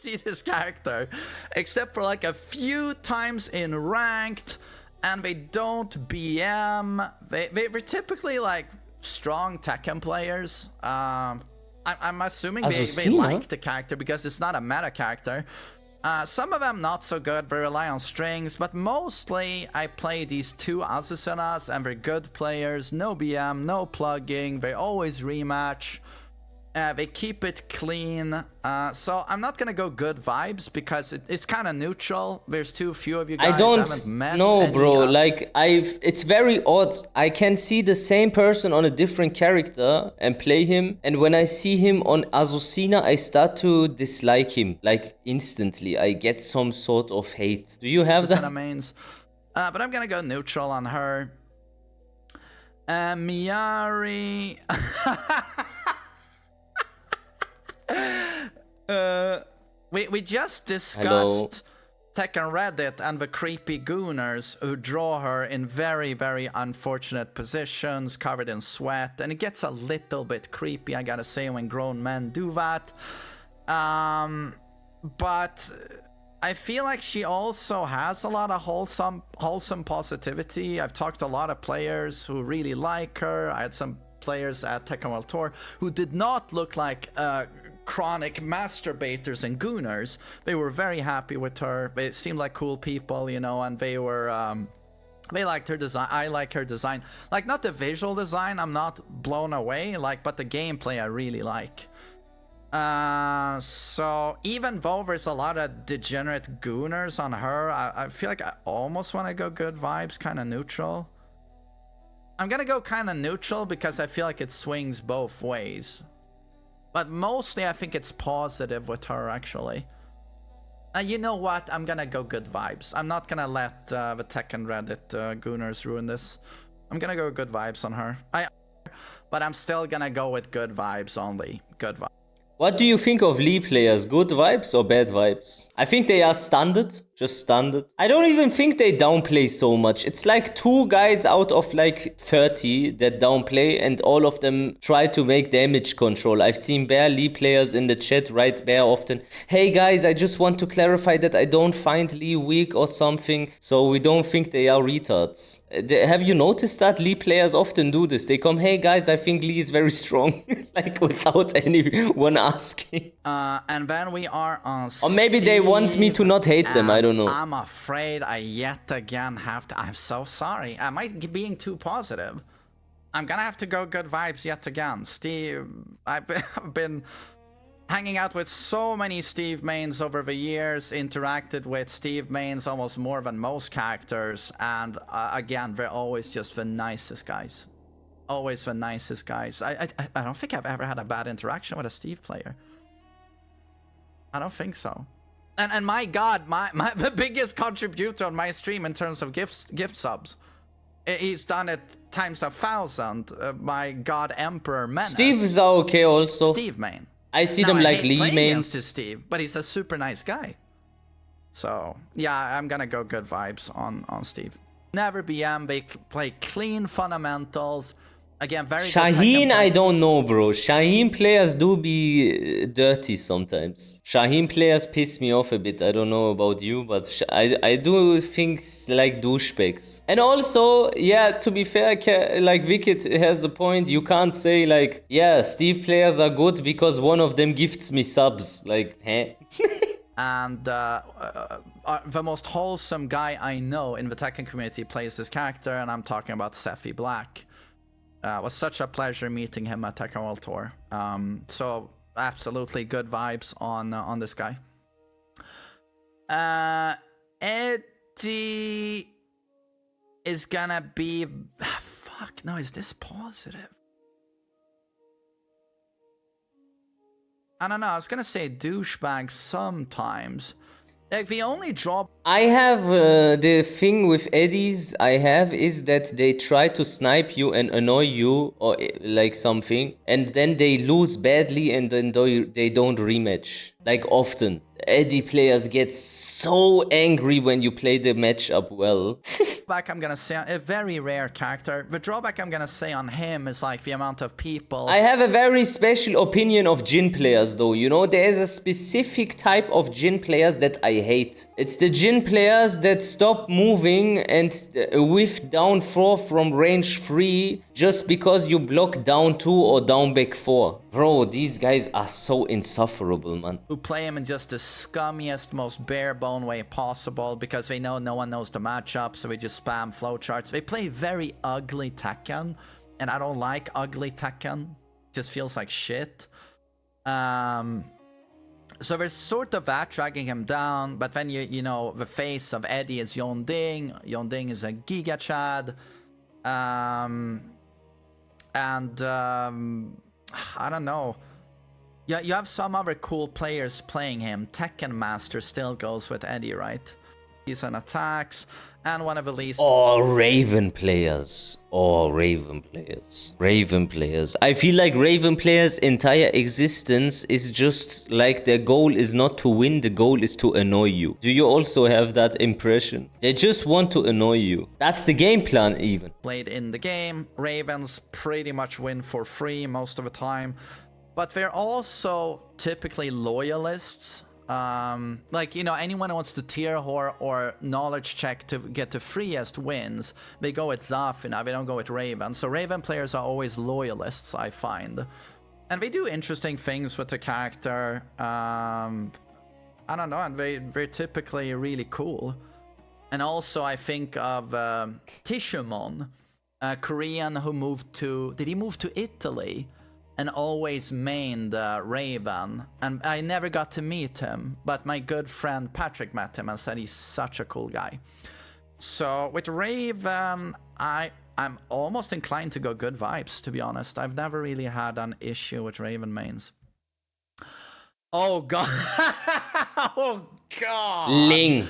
see this character except for like a few times in ranked, and they don't BM. They're typically like strong Tekken players. I'm assuming they like the character because it's not a meta character. Some of them not so good, they rely on strings, but mostly I play these two Azucenas and they're good players, no BM, no plugging, they always rematch. They keep it clean, so I'm not gonna go good vibes because it's kind of neutral. There's too few of you guys. I don't haven't met know, bro. any, like it's very odd. I can see the same person on a different character and play him, and when I see him on Azucena, I start to dislike him like instantly. I get some sort of hate. Do you have that? Mains. But I'm gonna go neutral on her. Miari. We just discussed Tekken Reddit and the creepy gooners who draw her in very, very unfortunate positions, covered in sweat, and it gets a little bit creepy, I gotta say, when grown men do that. But I feel like she also has a lot of wholesome positivity. I've talked to a lot of players who really like her. I had some players at Tekken World Tour who did not look like chronic masturbators and gooners. They were very happy with her. They seemed like cool people, you know, and they were they liked her design. I like her design, like not the visual design, I'm not blown away, like, but the gameplay I really like. So even though there's a lot of degenerate gooners on her, I feel like I almost want to go good vibes, kind of neutral. I'm gonna go kind of neutral because I feel like it swings both ways. But mostly I think it's positive with her, actually. You know what? I'm gonna go good vibes. I'm not gonna let the Tekken Reddit gooners ruin this. I'm gonna go good vibes on her. But I'm still gonna go with good vibes only. Good vibes. What do you think of Lili players? Good vibes or bad vibes? I think they are standard, just standard. I don't even think they downplay so much. It's like 2 guys out of like 30 that downplay, and all of them try to make damage control. I've seen bare Lili players in the chat write bare often, hey guys, I just want to clarify that I don't find Lili weak or something, so we don't think they are retards. Have you noticed that Lili players often do this? They come, hey guys, I think Lili is very strong, like without anyone asking. And then we are on Or maybe they want me to not hate them, I don't know. I'm afraid I yet again have to, I'm so sorry. Am I being too positive? I'm gonna have to go good vibes yet again. Steve, I've been hanging out with so many Steve mains over the years, interacted with Steve mains almost more than most characters, and again, they're always just the nicest guys. Always the nicest guys. I don't think I've ever had a bad interaction with a Steve player. I don't think so. And my god, the biggest contributor on my stream in terms of gift subs, he's done it times 1,000. My god, Emperor Menace. Steve is okay also. Steve main. I see them like Lili mains. To Steve, but he's a super nice guy. So yeah, I'm gonna go good vibes on Steve. Never BM. They play clean fundamentals. Again, very Shaheen, I don't know, bro. Shaheen players do be dirty sometimes. Shaheen players piss me off a bit. I don't know about you, but I do things like douchebags. And also, yeah, to be fair, like Wicked has a point. You can't say like, yeah, Steve players are good because one of them gifts me subs. Like, heh? And the most wholesome guy I know in the Tekken community plays this character, and I'm talking about Sephi Black. It was such a pleasure meeting him at Tekken World Tour. So absolutely good vibes on this guy. Eddie is gonna be... Fuck, no, is this positive? I don't know, I was gonna say douchebag sometimes. Like, the only draw... I have the thing with Eddies I have is that they try to snipe you and annoy you or like something, and then they lose badly and then they don't rematch. Like often. Eddie players get so angry when you play the match up well. Back I'm gonna say a very rare character. The drawback I'm gonna say on him is like the amount of people. I have a very special opinion of Jhin players though, you know, there is a specific type of Jhin players that I hate. It's the Jhin players that stop moving and whiff down 4 from range 3 just because you block down 2 or down back 4. Bro, these guys are so insufferable, man. Who play him in just the scummiest, most bare bone way possible because they know no one knows the matchup, so they just spam flowcharts. They play very ugly Tekken, and I don't like ugly Tekken. Just feels like shit. So there's sort of that dragging him down, but then you know the face of Eddie is Yonding. Yonding is a Giga Chad. I don't know. Yeah, you have some other cool players playing him. Tekken Master still goes with Eddie, right? He's on attacks, and one of the least... Oh, Raven players. Oh, Raven players. Raven players. I feel like Raven players' entire existence is just like their goal is not to win, the goal is to annoy you. Do you also have that impression? They just want to annoy you. That's the game plan even. Played in the game. Ravens pretty much win for free most of the time. But they're also typically loyalists. Like, you know, anyone who wants to tier whore or knowledge check to get the freest wins, they go with Zafina, they don't go with Raven. So Raven players are always loyalists, I find. And they do interesting things with the character. I don't know, and they're typically really cool. And also I think of Tishimon, a Korean who moved to... Did he move to Italy? And always mained Raven, and I never got to meet him, but my good friend Patrick met him and said he's such a cool guy. So with Raven, I'm almost inclined to go good vibes, to be honest. I've never really had an issue with Raven mains. Oh god. Oh god. Ling.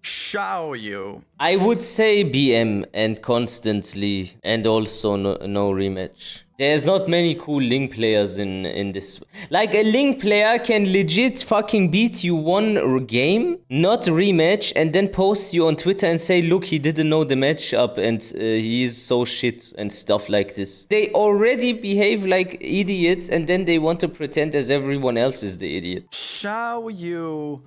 Xiaoyu. I would say BM and constantly, and also no rematch. There's not many cool Ling players in this. Like, a Ling player can legit fucking beat you one game, not rematch, and then post you on Twitter and say, look, he didn't know the matchup and he is so shit and stuff like this. They already behave like idiots and then they want to pretend as everyone else is the idiot. Xiaoyu,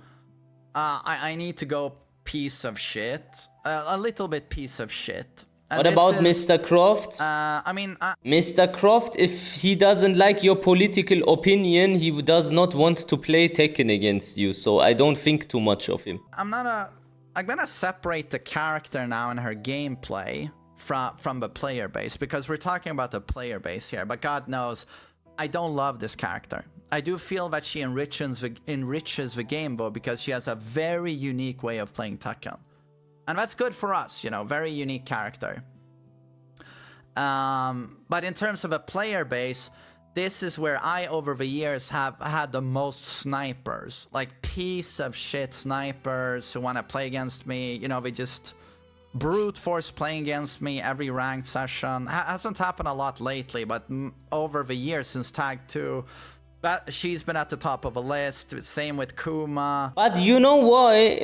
I need to go piece of shit. A little bit piece of shit. And what about Mr. Croft? I mean... Mr. Croft, if he doesn't like your political opinion, he does not want to play Tekken against you, so I don't think too much of him. I'm gonna separate the character now and her gameplay from the player base, because we're talking about the player base here, but God knows, I don't love this character. I do feel that she enriches the game, though, because she has a very unique way of playing Tekken. And that's good for us, you know, very unique character. But in terms of a player base, this is where I, over the years, have had the most snipers. Like, piece of shit snipers who want to play against me. You know, they just brute force playing against me every ranked session. Hasn't happened a lot lately, but over the years since Tag 2... But she's been at the top of a list, same with Kuma. But you know why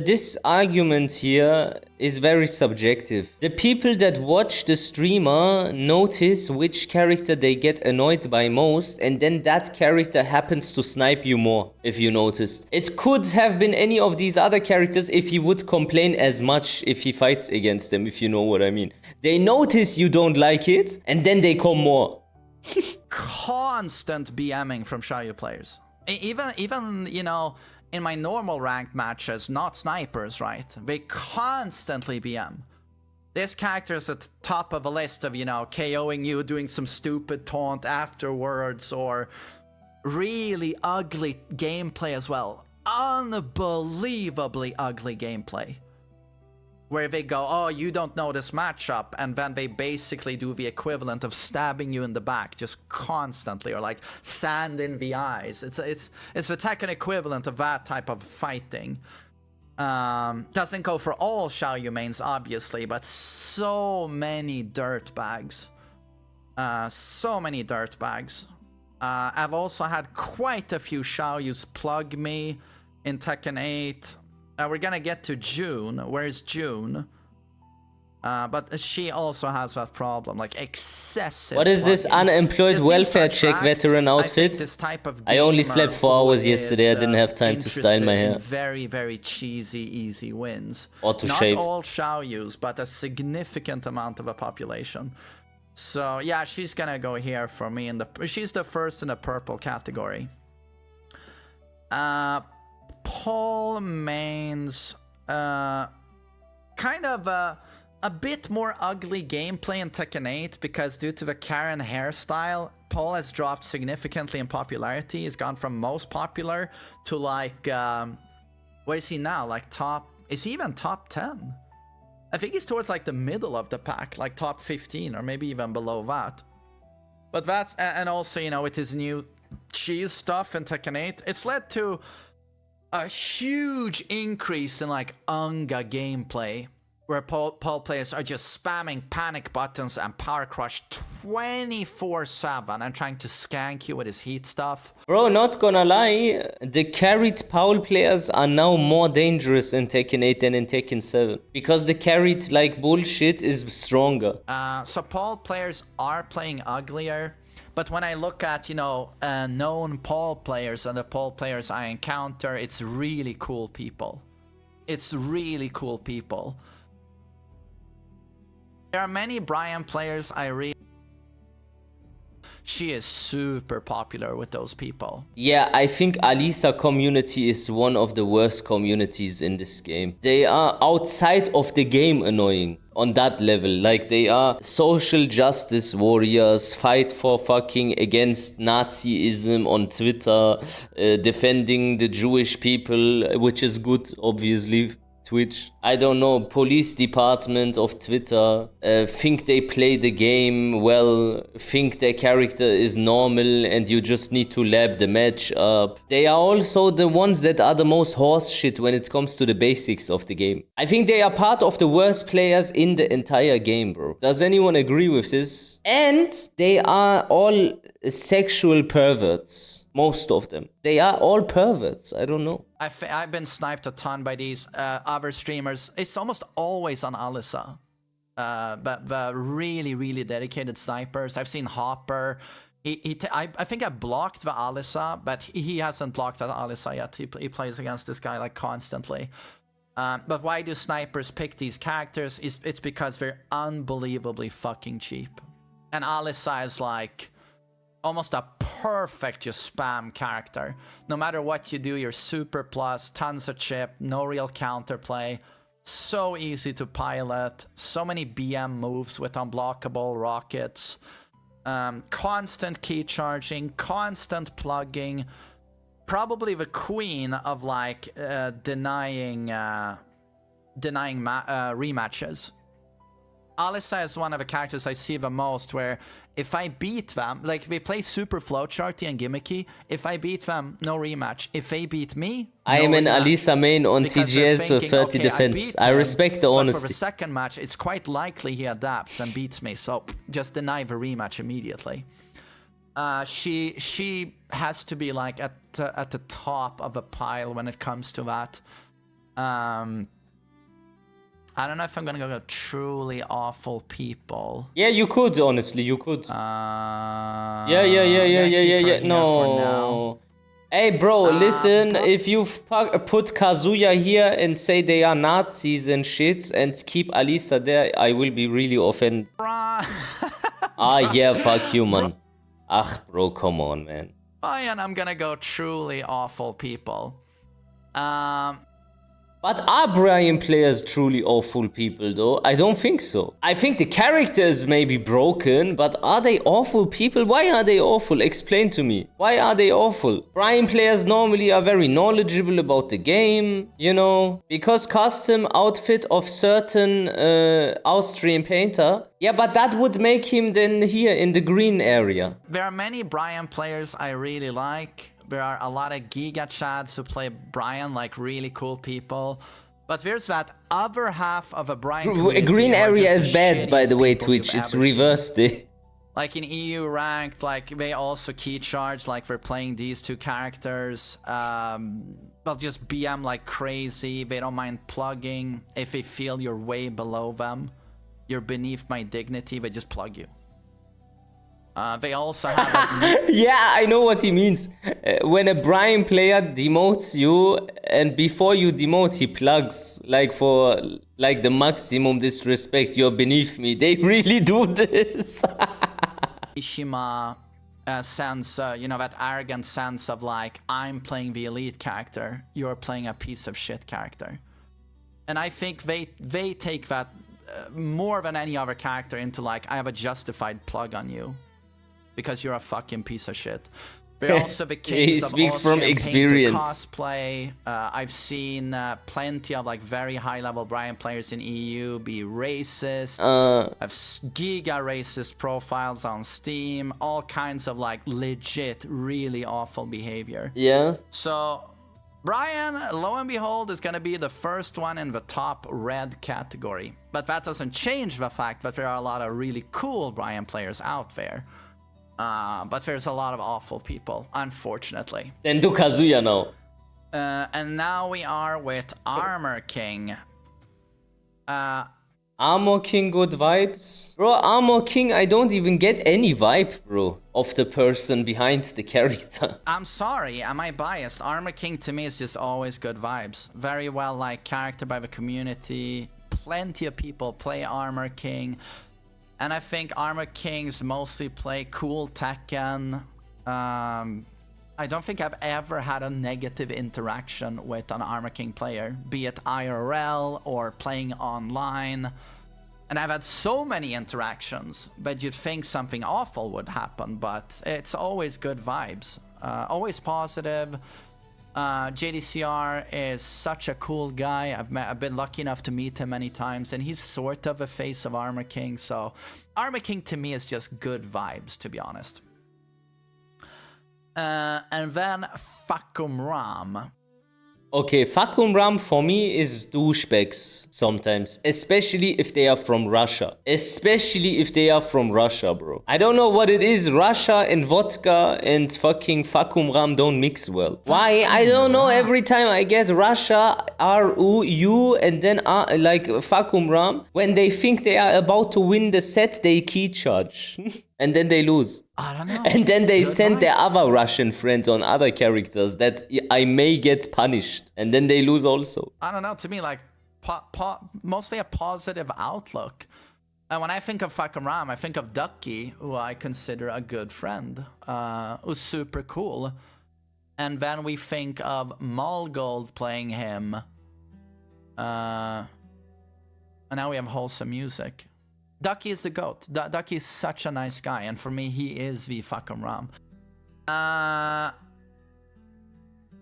this argument here is very subjective. The people that watch the streamer notice which character they get annoyed by most, and then that character happens to snipe you more, if you noticed. It could have been any of these other characters if he would complain as much if he fights against them, if you know what I mean. They notice you don't like it, and then they come more. Constant BMing from Xiaoyu players. Even, you know, in my normal ranked matches, not snipers, right? They constantly BM. This character is at the top of a list of, you know, KOing you, doing some stupid taunt afterwards, or really ugly gameplay as well. Unbelievably ugly gameplay. Where they go, oh, you don't know this matchup, and then they basically do the equivalent of stabbing you in the back just constantly, or like sand in the eyes. It's the Tekken equivalent of that type of fighting. Doesn't go for all Xiaoyu mains, obviously, but so many dirtbags. So many dirtbags. I've also had quite a few Xiaoyus plug me in Tekken 8. We're gonna get to June. Where's June? But she also has that problem, like excessive. What is this unemployed welfare check veteran outfit? This type of I only slept 4 hours yesterday. I didn't have time to style my hair. Very, very cheesy, easy wins. Or to Not shave. Not all Xiaoyus, but a significant amount of a population. So yeah, she's gonna go here for me. She's the first in the purple category. Paul Mains, kind of a bit more ugly gameplay in Tekken 8 because due to the Karen hairstyle, Paul has dropped significantly in popularity. He's gone from most popular to like, where is he now? Like is he even top 10? I think he's towards like the middle of the pack, like top 15 or maybe even below that. But that's, and also, you know, with his new cheese stuff in Tekken 8, it's led to a huge increase in like Unga gameplay, where Paul players are just spamming panic buttons and power crush 24/7 and trying to skank you with his heat stuff. Bro, not gonna lie, the carried Paul players are now more dangerous in Tekken 8 than in Tekken 7. Because the carried like bullshit is stronger. So Paul players are playing uglier. But when I look at, you know, known Paul players and the Paul players I encounter, it's really cool people. It's really cool people. There are many Brian players I really... She is super popular with those people. Yeah, I think Alisa community is one of the worst communities in this game. They are outside of the game annoying on that level. Like, they are social justice warriors, fight for fucking against Nazism on Twitter, defending the Jewish people, which is good, obviously. Twitch. I don't know, police department of Twitter, think they play the game well, think their character is normal and you just need to lab the match up. They are also the ones that are the most horse shit when it comes to the basics of the game. I think they are part of the worst players in the entire game, bro. Does anyone agree with this? And they are all sexual perverts. Most of them. They are all perverts. I don't know. I've been sniped a ton by these other streamers. It's almost always on Alisa. But the really, really dedicated snipers. I've seen Hopper. I think I blocked the Alisa, but he hasn't blocked the Alisa yet. He plays against this guy like constantly. But why do snipers pick these characters? It's because they're unbelievably fucking cheap. And Alisa is like almost a perfect just spam character. No matter what you do, you're super plus, tons of chip, no real counterplay. So easy to pilot, so many BM moves with unblockable rockets. Constant key charging, constant plugging. Probably the queen of like denying rematches. Alisa is one of the characters I see the most where if I beat them, like they play super flowcharty and gimmicky, if I beat them, no rematch. If they beat me, I am an Alisa main on TGS with 30 defense. I respect the honesty. But for the second match, it's quite likely he adapts and beats me, so just deny the rematch immediately. She has to be like at the top of a pile when it comes to that. I don't know if I'm gonna go truly awful people. Yeah, you could, honestly, you could. Yeah. No. Hey, bro, listen, if you put Kazuya here and say they are Nazis and shit and keep Alisa there, I will be really offended. Yeah, fuck you, man. Bro, come on, man. Fine, I'm gonna go truly awful people. But are Brian players truly awful people, though? I don't think so. I think the characters may be broken, but are they awful people? Why are they awful? Explain to me. Why are they awful? Brian players normally are very knowledgeable about the game, you know? Because custom outfit of certain Austrian painter. Yeah, but that would make him then here in the green area. There are many Brian players I really like. There are a lot of Giga Chads who play Brian, like really cool people. But there's that other half of a Brian community. Green area is bad, by the way, Twitch. It's reversed. Like in EU ranked, like they also key charge, like we're playing these two characters. They'll just BM like crazy. They don't mind plugging. If they feel you're way below them, you're beneath my dignity, they just plug you. They also have like, yeah, I know what he means. When a Brian player demotes you, and before you demote, he plugs, like for like the maximum disrespect. You're beneath me. They really do this. Ishima sense, you know, that arrogant sense of like, I'm playing the elite character, you're playing a piece of shit character. And I think they take that more than any other character into like, I have a justified plug on you because you're a fucking piece of shit. They're also the kings of from experience. Cosplay. I've seen plenty of like very high level Brian players in EU be racist. I've giga racist profiles on Steam. All kinds of like legit, really awful behavior. Yeah. So Brian, lo and behold, is gonna be the first one in the top red category. But that doesn't change the fact that there are a lot of really cool Brian players out there. But there's a lot of awful people, unfortunately. Then do Kazuya now. And now we are with Armor King. Armor King, good vibes? Bro, Armor King, I don't even get any vibe, bro, of the person behind the character. I'm sorry, am I biased? Armor King to me is just always good vibes. Very well liked character by the community. Plenty of people play Armor King. And I think Armor Kings mostly play cool Tekken. I don't think I've ever had a negative interaction with an Armor King player, be it IRL or playing online. And I've had so many interactions that you'd think something awful would happen, but it's always good vibes, always positive. JDCR is such a cool guy. I've been lucky enough to meet him many times, and he's sort of a face of Armor King. So Armor King to me is just good vibes, to be honest. And then Fakum Ram. Okay, Fakum Ram for me is douchebags sometimes, especially if they are from Russia. Especially if they are from Russia, bro. I don't know what it is. Russia and vodka and fucking Fakum Ram don't mix well. Why? I don't know. Every time I get Russia, R-U-U, and then like Fakum Ram, when they think they are about to win the set, they key charge. And then they lose. I don't know. And then they send their other Russian friends on other characters that I may get punished. And then they lose also. I don't know. To me, like, mostly a positive outlook. And when I think of Fakum Ram, I think of Ducky, who I consider a good friend, who's super cool. And then we think of Malgold playing him. And now we have wholesome music. Ducky is the GOAT. Ducky is such a nice guy, and for me, he is the Fakum Ram.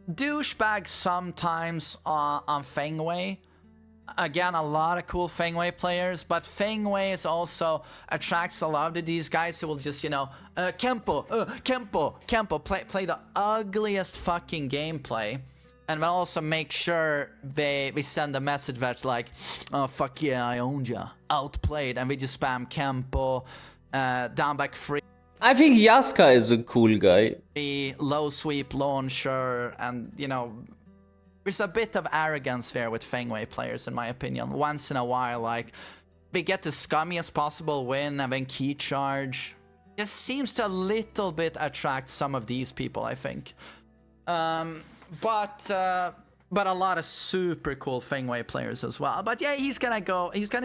Douchebag sometimes on Fengwei. Again, a lot of cool Fengwei players, but Fengwei is also attracts a lot of these guys who will just, you know, Kempo, play the ugliest fucking gameplay. And they'll also make sure they send a message that's like, oh, fuck yeah, I owned ya. Outplayed. And we just spam Kempo, down back free. I think Yaska is a cool guy. Low sweep launcher. And, you know, there's a bit of arrogance there with Fengwei players, in my opinion. Once in a while, like, they get the scummiest possible win and then key charge. It seems to a little bit attract some of these people, I think. But a lot of super cool Fengwei players as well. But yeah, he's gonna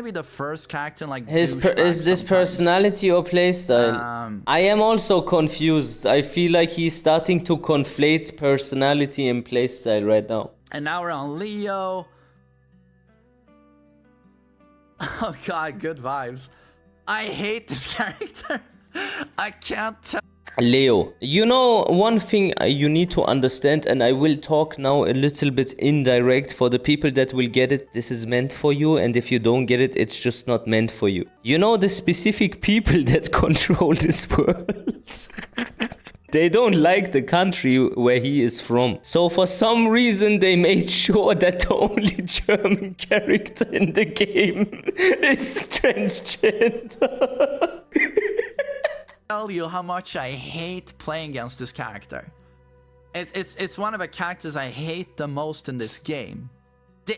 be the first character in like is this personality or playstyle? I am also confused. I feel like he's starting to conflate personality and playstyle right now. And now we're on Leo. Oh god, good vibes. I hate this character. I can't tell. Leo, you know one thing you need to understand, and I will talk now a little bit indirect for the people that will get it. This is meant for you, and if you don't get it, it's just not meant for you. You know the specific people that control this world. They don't like the country where he is from. So for some reason they made sure that the only German character in the game is transgender. tell you how much I hate playing against this character. It's one of the characters I hate the most in this game.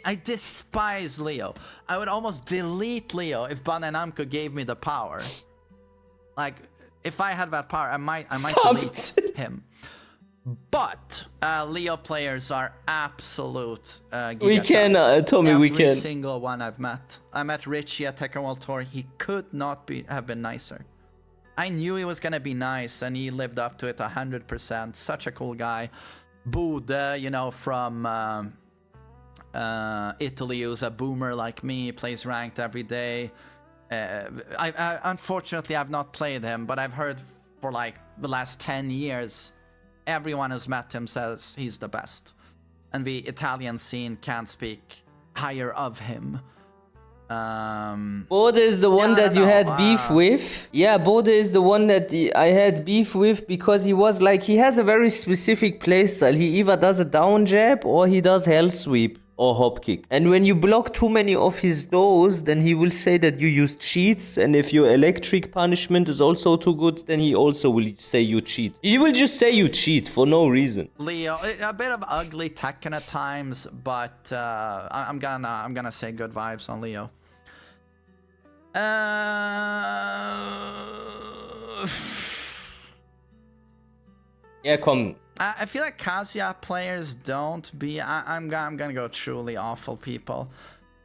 I despise Leo. I would almost delete Leo if Bandai Namco gave me the power. Like, if I had that power, I might delete him. But Leo players are absolute we can, Tommy, we can. Every single one I've met. I met Richie at Tekken World Tour. He could not have been nicer. I knew he was gonna be nice, and he lived up to it 100%. Such a cool guy. Bude, you know, from Italy, who's a boomer like me, plays ranked every day. I unfortunately I've not played him, but I've heard for like the last 10 years, everyone who's met him says he's the best. And the Italian scene can't speak higher of him. Bode is the one that you had beef with. Yeah, Bode is the one that I had beef with because he was like, he has a very specific playstyle. He either does a down jab or he does hell sweep or hop kick. And when you block too many of his those, then he will say that you use cheats. And if your electric punishment is also too good, then he also will say you cheat. He will just say you cheat for no reason. Leo, a bit of ugly Tekken at times, but I'm gonna say good vibes on Leo. Yeah, come. I feel like Kazuya players don't be. I'm gonna go truly awful people.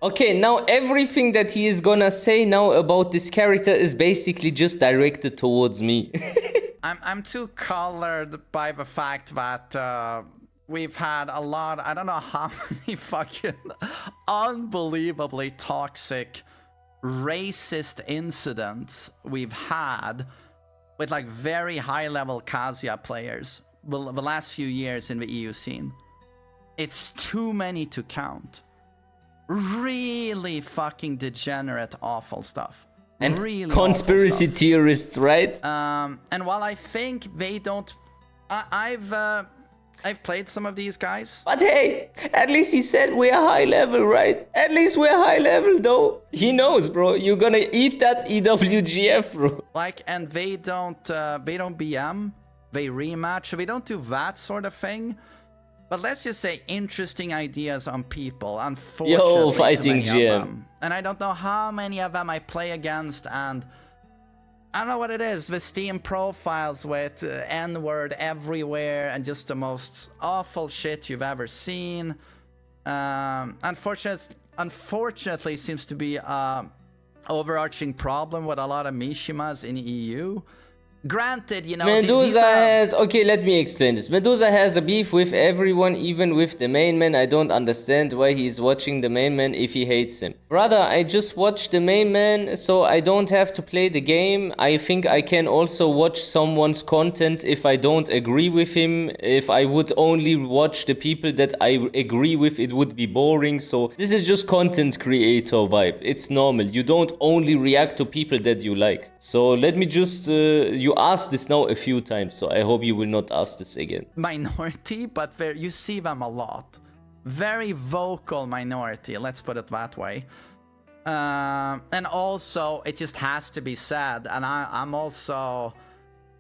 Okay, now everything that he is gonna say now about this character is basically just directed towards me. I'm too colored by the fact that we've had a lot. I don't know how many fucking unbelievably toxic, racist incidents we've had with like very high-level Kazuya players the last few years in the EU scene. It's too many to count. Really fucking degenerate, awful stuff. And really conspiracy theorists, right? And while I think they don't, I've played some of these guys. But hey, at least he said we're high level, right? At least we're high level, though. He knows, bro. You're gonna eat that EWGF, bro. Like, and they don't BM. They rematch. They don't do that sort of thing. But let's just say interesting ideas on people. Unfortunately, yo, fighting GM. And I don't know how many of them I play against, and I don't know what it is. The Steam profiles with N-word everywhere and just the most awful shit you've ever seen. Unfortunately, seems to be an overarching problem with a lot of Mishimas in EU. Granted, you know, Medusa has... Okay, let me explain this. Medusa has a beef with everyone, even with the main man. I don't understand why he's watching the main man if he hates him. Brother, I just watched the main man, so I don't have to play the game. I think I can also watch someone's content if I don't agree with him. If I would only watch the people that I agree with, it would be boring. So this is just content creator vibe. It's normal. You don't only react to people that you like. So let me just... You asked this now a few times, so I hope you will not ask this again. Minority, but you see them a lot. Very vocal minority, let's put it that way. And also, it just has to be said, and I'm also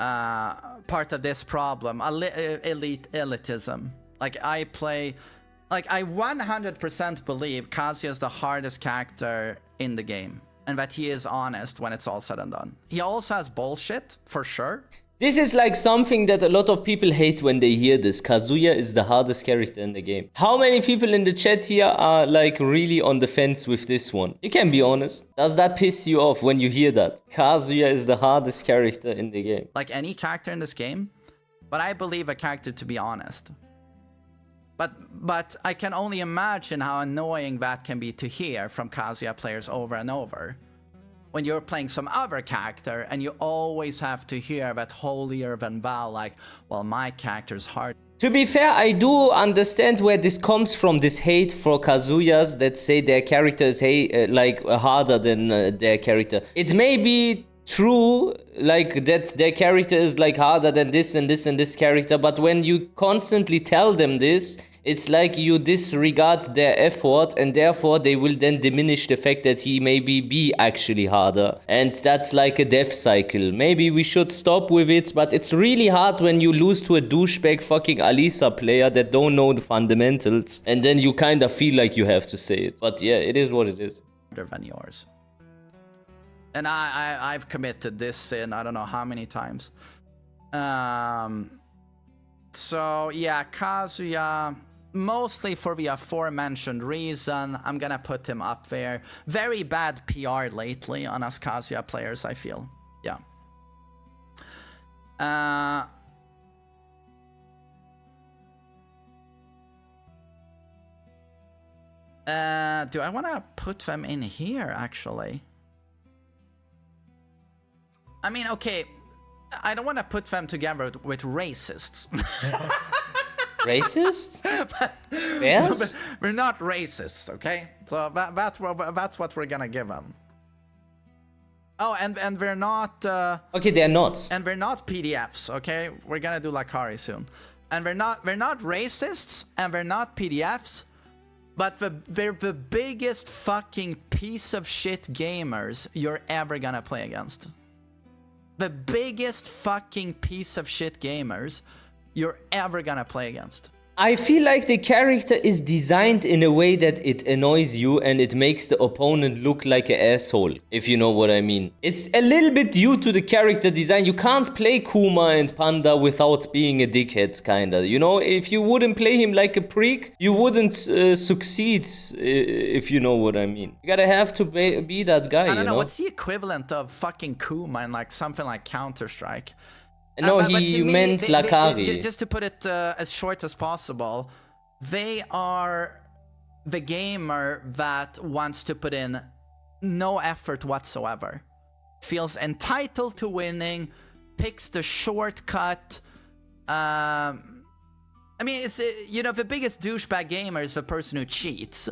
part of this problem, elitism. Like, I 100% believe Kazuya is the hardest character in the game. And that he is honest when it's all said and done. He also has bullshit, for sure. This is like something that a lot of people hate when they hear this. Kazuya is the hardest character in the game. How many people in the chat here are like really on the fence with this one? You can be honest. Does that piss you off when you hear that? Kazuya is the hardest character in the game. Like any character in this game. But I believe a character to be honest. But I can only imagine how annoying that can be to hear from Kazuya players over and over. When you're playing some other character and you always have to hear that holier than thou, like, well, my character's hard. To be fair, I do understand where this comes from, this hate for Kazuyas that say their character is harder than their character. It may be true, like that their character is like harder than this and this and this character, but when you constantly tell them this, It's like you disregard their effort, and therefore they will then diminish the fact that he maybe be actually harder. And that's like a death cycle. Maybe we should stop with it, but it's really hard when you lose to a douchebag fucking Alisa player that don't know the fundamentals, and then you kind of feel like you have to say it. But yeah, it is what it is. Than yours. And I've committed this sin I don't know how many times. So yeah, Kazuya, mostly for the aforementioned reason, I'm gonna put him up there. Very bad PR lately on us Kazuya players, I feel. Yeah. Do I want to put them in here, actually? I mean, okay, I don't want to put them together with racists. Racists? Yes? We're not racists, okay? So that's what we're gonna give them. Oh, and we're not... okay, they're not. And we're not PDFs, okay? We're gonna do Lakari soon. And we're not racists, and we're not PDFs, but they're the biggest fucking piece of shit gamers you're ever gonna play against. The biggest fucking piece of shit gamers you're ever gonna play against. I feel like the character is designed in a way that it annoys you and it makes the opponent look like an asshole, if you know what I mean. It's a little bit due to the character design. You can't play Kuma and Panda without being a dickhead, kinda. You know, if you wouldn't play him like a prick, you wouldn't succeed, if you know what I mean. You gotta have to be that guy, I don't know, what's the equivalent of fucking Kuma in like something like Counter-Strike? No, he meant Lakari. Just to put it as short as possible, they are the gamer that wants to put in no effort whatsoever. Feels entitled to winning, picks the shortcut. I mean, it's, you know, the biggest douchebag gamer is the person who cheats,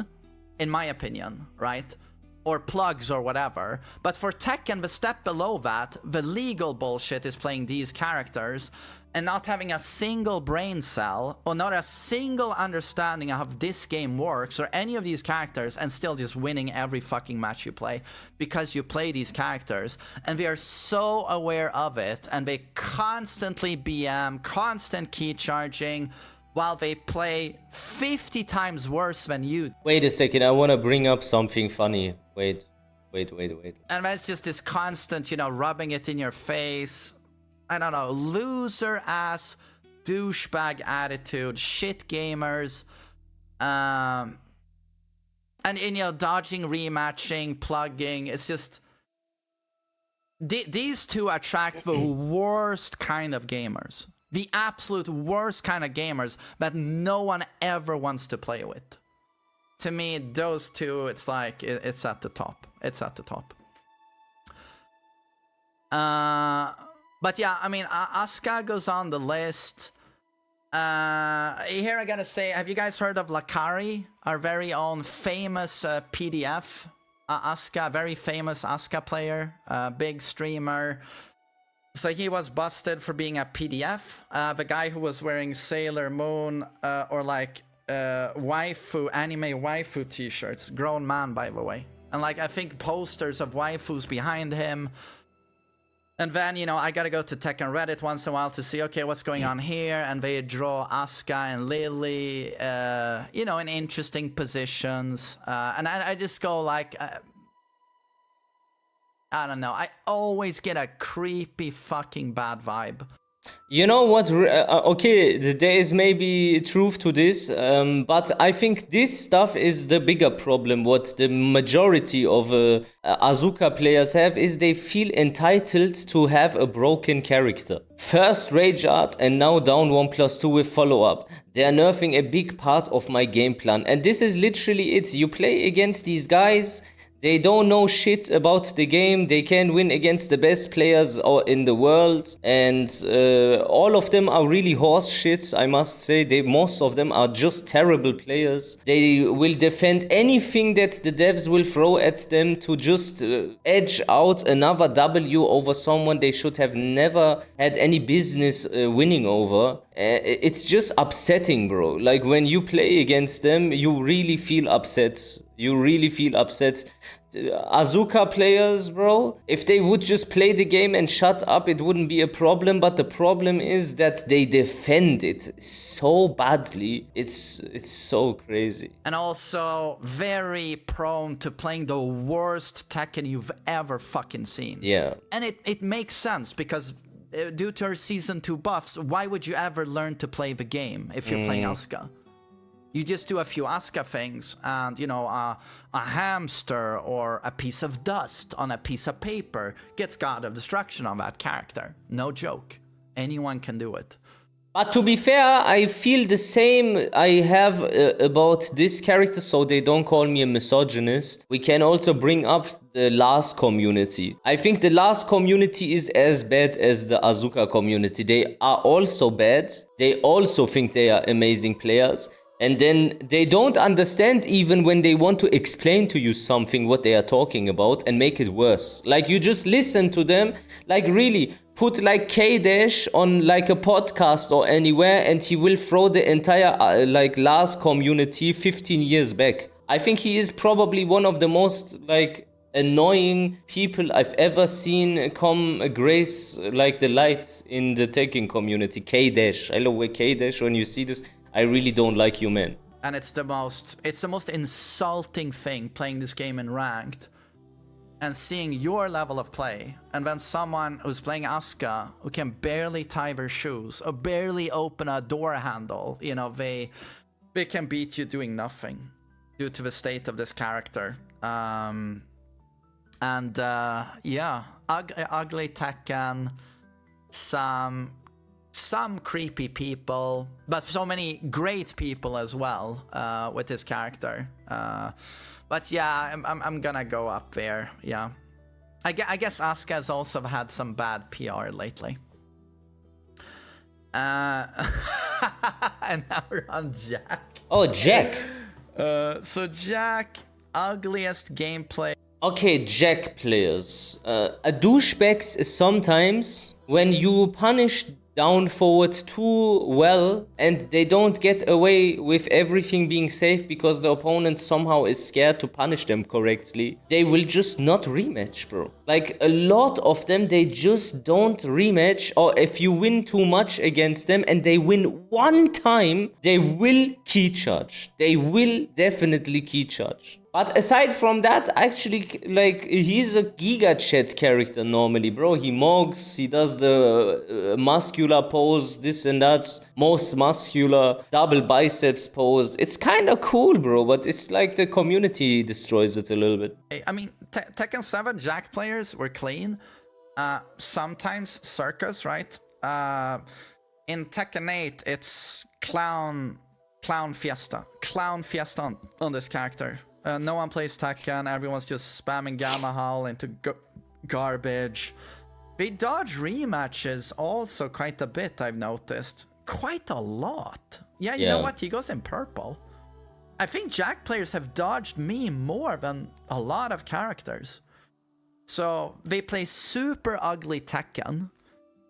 in my opinion, right? Or plugs or whatever. But for Tekken, the step below that, the legal bullshit is playing these characters and not having a single brain cell or not a single understanding of how this game works or any of these characters, and still just winning every fucking match you play because you play these characters. And they are so aware of it, and they constantly BM, constant key charging, while they play 50 times worse than you. Wait a second, I want to bring up something funny. Wait. And then it's just this constant, you know, rubbing it in your face. I don't know, loser-ass, douchebag attitude, shit gamers. And you know, dodging, rematching, plugging. It's just... These two attract the worst kind of gamers. The absolute worst kind of gamers that no one ever wants to play with. To me, those two, it's like, it's at the top. It's at the top. But yeah, I mean, Asuka goes on the list. Here I gotta say, have you guys heard of Lakari? Our very own famous PDF. Asuka, very famous Asuka player. Big streamer. So he was busted for being a PDF. The guy who was wearing Sailor Moon or like waifu, anime waifu t-shirts. Grown man, by the way. And like, I think posters of waifus behind him. And then, you know, I gotta go to Tekken Reddit once in a while to see, okay, what's going on here? And they draw Asuka and Lily, you know, in interesting positions. And I just go like... I don't know, I always get a creepy fucking bad vibe. You know what, okay, there is maybe truth to this, but I think this stuff is the bigger problem. What the majority of Asuka players have is they feel entitled to have a broken character. First rage art and now down 1+2 with follow-up. They are nerfing a big part of my game plan, and this is literally it. You play against these guys, They don't know shit about the game. They can win against the best players in the world. And all of them are really horse shit, I must say. Most of them are just terrible players. They will defend anything that the devs will throw at them to just edge out another W over someone they should have never had any business winning over. It's just upsetting, bro. Like, when you play against them, you really feel upset. You really feel upset. Azuka players, bro, if they would just play the game and shut up, it wouldn't be a problem. But the problem is that they defend it so badly. It's so crazy. And also very prone to playing the worst Tekken you've ever fucking seen. Yeah. And it makes sense because due to her Season 2 buffs, why would you ever learn to play the game if you're playing Asuka? You just do a few Asuka things and, you know, a hamster or a piece of dust on a piece of paper gets God of Destruction on that character. No joke. Anyone can do it. But to be fair, I feel the same I have about this character, so they don't call me a misogynist. We can also bring up the last community. I think the last community is as bad as the Azuka community. They are also bad. They also think they are amazing players. And then they don't understand even when they want to explain to you something what they are talking about and make it worse. Like, you just listen to them, like, really put like K-Dash on like a podcast or anywhere and he will throw the entire like last community 15 years back. I think he is probably one of the most like annoying people I've ever seen come grace like the light in the Tekken community. K-Dash. I love K-Dash. When you see this, I really don't like you, man. And it's the most insulting thing playing this game in ranked and seeing your level of play, and then someone who's playing Asuka who can barely tie their shoes or barely open a door handle, you know, they can beat you doing nothing due to the state of this character. Yeah, ugly Tekken, some creepy people, but so many great people as well with this character. But yeah, I'm gonna go up there. Yeah, I guess Asuka has also had some bad PR lately. And now we're on Jack. Oh, Jack. So Jack, ugliest gameplay. Okay, Jack players. A douchebags is sometimes when you punish down forward too well and they don't get away with everything being safe because the opponent somehow is scared to punish them correctly, they will just not rematch, bro. Like, a lot of them, they just don't rematch, or if you win too much against them and they win one time, they will key charge. They will definitely key charge. But aside from that, actually, like, he's a Giga Chat character normally, bro. He mogs, he does the muscular pose, this and that, most muscular double biceps pose. It's kind of cool, bro, but it's like the community destroys it a little bit. I mean, Tekken 7 Jack players were clean. Sometimes circus, right? In Tekken 8, it's clown fiesta. Clown fiesta on this character. No one plays Tekken, everyone's just spamming Gamma Howl into garbage. They dodge rematches also quite a bit, I've noticed. Quite a lot. Yeah, you know what? He goes in purple. I think Jack players have dodged me more than a lot of characters. So they play super ugly Tekken,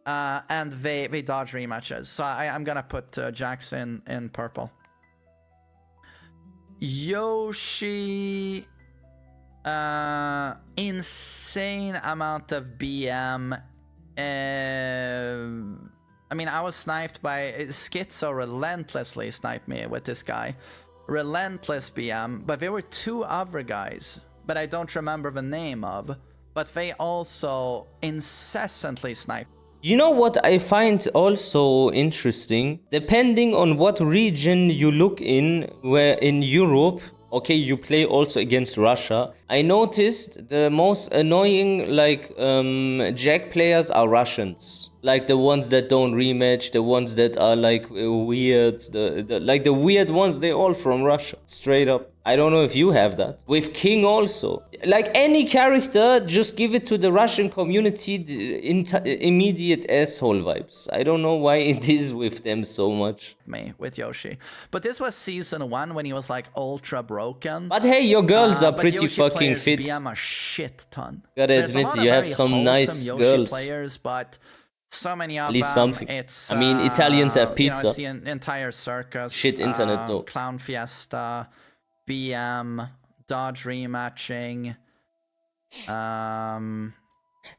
and they dodge rematches. So I'm gonna put Jax in purple. Yoshi, insane amount of BM. I mean, I was sniped by Schizo, relentlessly sniped me with this guy. Relentless BM, but there were two other guys, but I don't remember the name of, but they also incessantly sniped. You know what I find also interesting? Depending on what region you look in, where in Europe, okay, you play also against Russia. I noticed the most annoying, like, Jack players are Russians. Like the ones that don't rematch, the ones that are like weird, like the weird ones, they all from Russia, straight up. I don't know if you have that. With King also. Like any character, just give it to the Russian community, immediate asshole vibes. I don't know why it is with them so much. Me, with Yoshi. But this was season 1 when he was like ultra broken. But hey, your girls are pretty Yoshi fucking players fit. BM a shit ton. Gotta There's admit, you have some nice Yoshi girls. players, but so many of At least them, something. it's... I mean, Italians have pizza. You know, it's the entire circus. Shit internet though. Clown Fiesta, BM, Dodge rematching.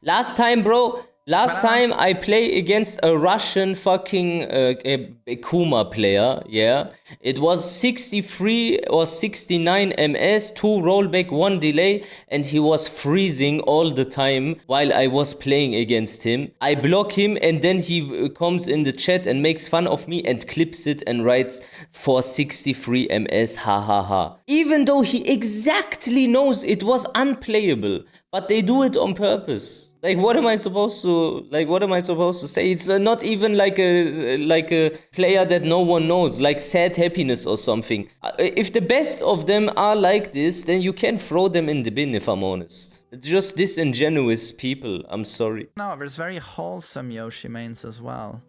Last time, bro. Last time I play against a Russian fucking a Kuma player, yeah. It was 63 or 69 MS, 2 rollback, 1 delay, and he was freezing all the time while I was playing against him. I block him and then he comes in the chat and makes fun of me and clips it and writes for 63 MS, ha ha ha. Even though he exactly knows it was unplayable, but they do it on purpose. Like, what am I supposed to say? It's not even like a player that no one knows, like Sad Happiness or something. If the best of them are like this, then you can throw them in the bin, if I'm honest. It's just disingenuous people, I'm sorry. No, there's very wholesome Yoshi mains as well.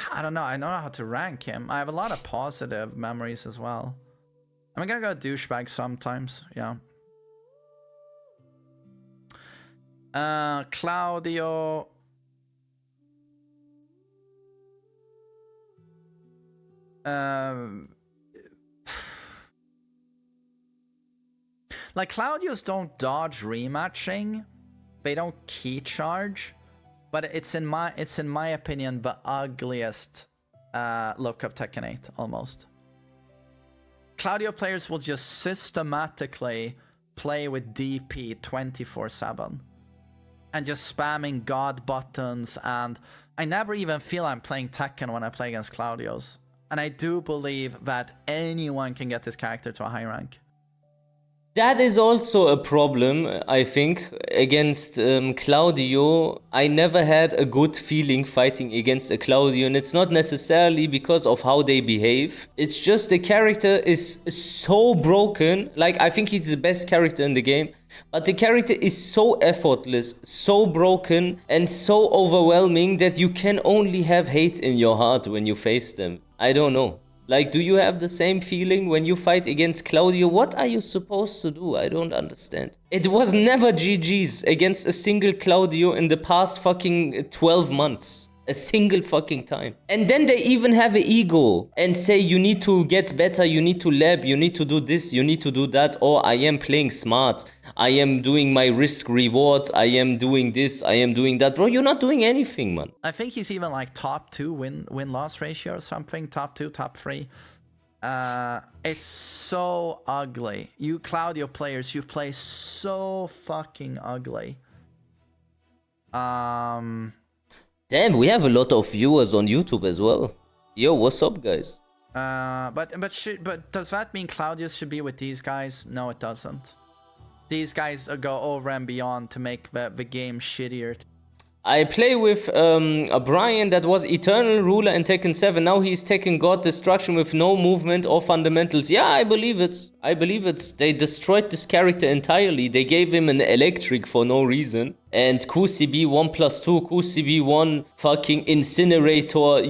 I don't know, I don't know how to rank him. I have a lot of positive memories as well. I'm gonna go douchebag sometimes, yeah. Claudio. Like, Claudios don't dodge rematching. They don't key charge. But it's in my opinion the ugliest look of Tekken 8, almost. Claudio players will just systematically play with DP 24/7 and just spamming God buttons, and I never even feel I'm playing Tekken when I play against Claudios. And I do believe that anyone can get this character to a high rank. That is also a problem, I think, against Claudio. I never had a good feeling fighting against a Claudio, and it's not necessarily because of how they behave. It's just the character is so broken. Like, I think he's the best character in the game, but the character is so effortless, so broken, and so overwhelming that you can only have hate in your heart when you face them. I don't know. Like, do you have the same feeling when you fight against Claudio? What are you supposed to do? I don't understand. It was never GG's against a single Claudio in the past fucking 12 months. A single fucking time. And then they even have an ego and say you need to get better, you need to lab, you need to do this, you need to do that. Or I am playing smart. I am doing my risk reward. I am doing this, I am doing that. Bro, you're not doing anything, man. I think he's even like top 2 win-loss ratio or something. Top 2, top 3. It's so ugly. You Claudio players, you play so fucking ugly. Damn, we have a lot of viewers on YouTube as well. Yo, what's up, guys? But does that mean Claudius should be with these guys? No, it doesn't. These guys go over and beyond to make the game shittier. I play with a Brian that was Eternal Ruler in Tekken 7. Now he's Tekken God Destruction with no movement or fundamentals. Yeah, I believe it. I believe it. They destroyed this character entirely. They gave him an electric for no reason. And QCB 1+2, QCB 1 fucking incinerator,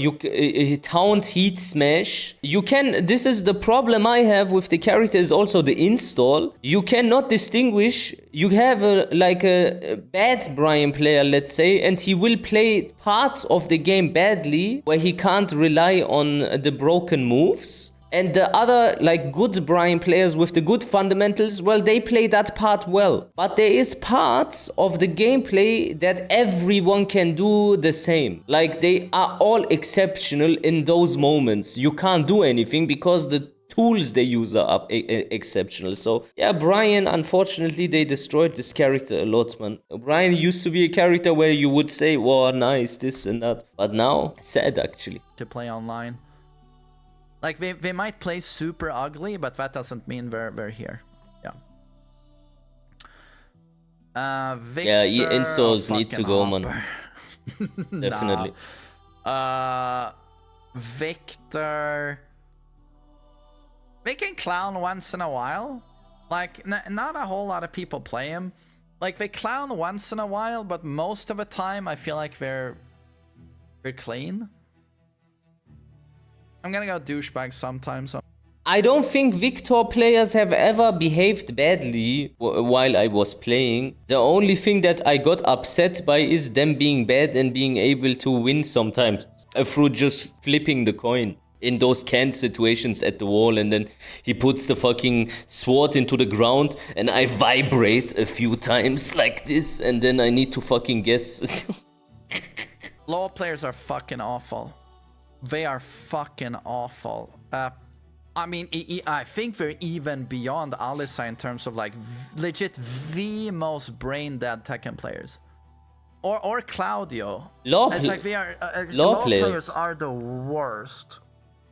taunt heat smash. You can, this is the problem I have with the character, is also the install. You cannot distinguish. You have a bad Brian player, let's say, and he will play parts of the game badly where he can't rely on the broken moves. And the other, like, good Brian players with the good fundamentals, well, they play that part well. But there is parts of the gameplay that everyone can do the same. Like, they are all exceptional in those moments. You can't do anything because the tools they use are exceptional. So, yeah, Brian, unfortunately, they destroyed this character a lot, man. Brian used to be a character where you would say, wow, nice, this and that. But now, sad, actually. To play online. Like, they might play super ugly, but that doesn't mean they're here. Yeah. Victor. Yeah, installs need to go, man. Hopper. Definitely. Victor. We can clown once in a while. Like, not a whole lot of people play him. Like, they clown once in a while, but most of the time I feel like they're clean. I'm gonna go douchebag sometimes. I don't think Victor players have ever behaved badly while I was playing. The only thing that I got upset by is them being bad and being able to win sometimes through just flipping the coin in those canned situations at the wall, and then he puts the fucking sword into the ground and I vibrate a few times like this, and then I need to fucking guess. Law players are fucking awful. They are fucking awful. I mean, I think they're even beyond Alisa in terms of like legit the most brain dead Tekken players, or Claudio. It's like they are law players are the worst.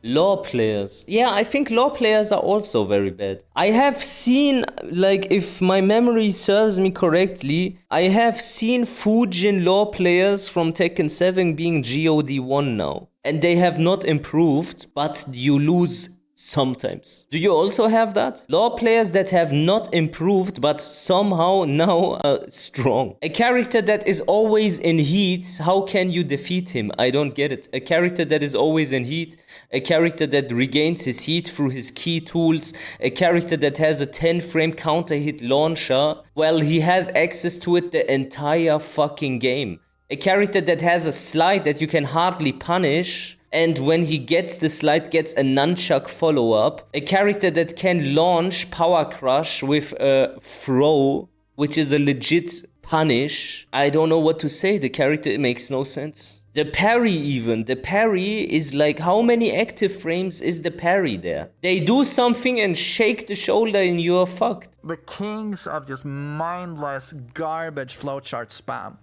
Law players. Yeah, I think law players are also very bad. I have seen, like, if my memory serves me correctly, I have seen Fujin law players from Tekken 7 being GOD1 now. And they have not improved, but you lose sometimes. Do you also have that? Law players that have not improved but somehow now are strong. A character that is always in heat, how can you defeat him? I don't get it. A character that is always in heat, a character that regains his heat through his key tools, a character that has a 10 frame counter hit launcher, well, he has access to it the entire fucking game. A character that has a slide that you can hardly punish, and when he gets the slide, gets a nunchuck follow-up. A character that can launch Power Crush with a throw, which is a legit punish. I don't know what to say. The character makes no sense. The parry even. The parry is like, how many active frames is the parry there? They do something and shake the shoulder and you're fucked. The kings of just mindless garbage flowchart spam.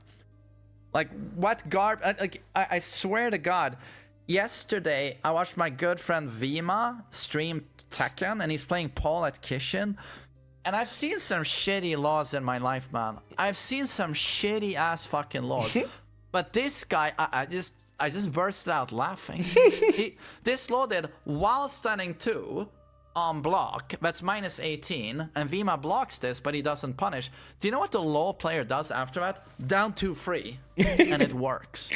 Like, what garbage? Like, I swear to God. Yesterday, I watched my good friend Vima stream Tekken, and he's playing Paul at Kishin. And I've seen some shitty laws in my life, man. I've seen some shitty ass fucking laws. But this guy, I just bursted out laughing. This law did while standing 2 on block, that's minus 18, and Vima blocks this, but he doesn't punish. Do you know what the law player does after that? Down 2 free, and it works.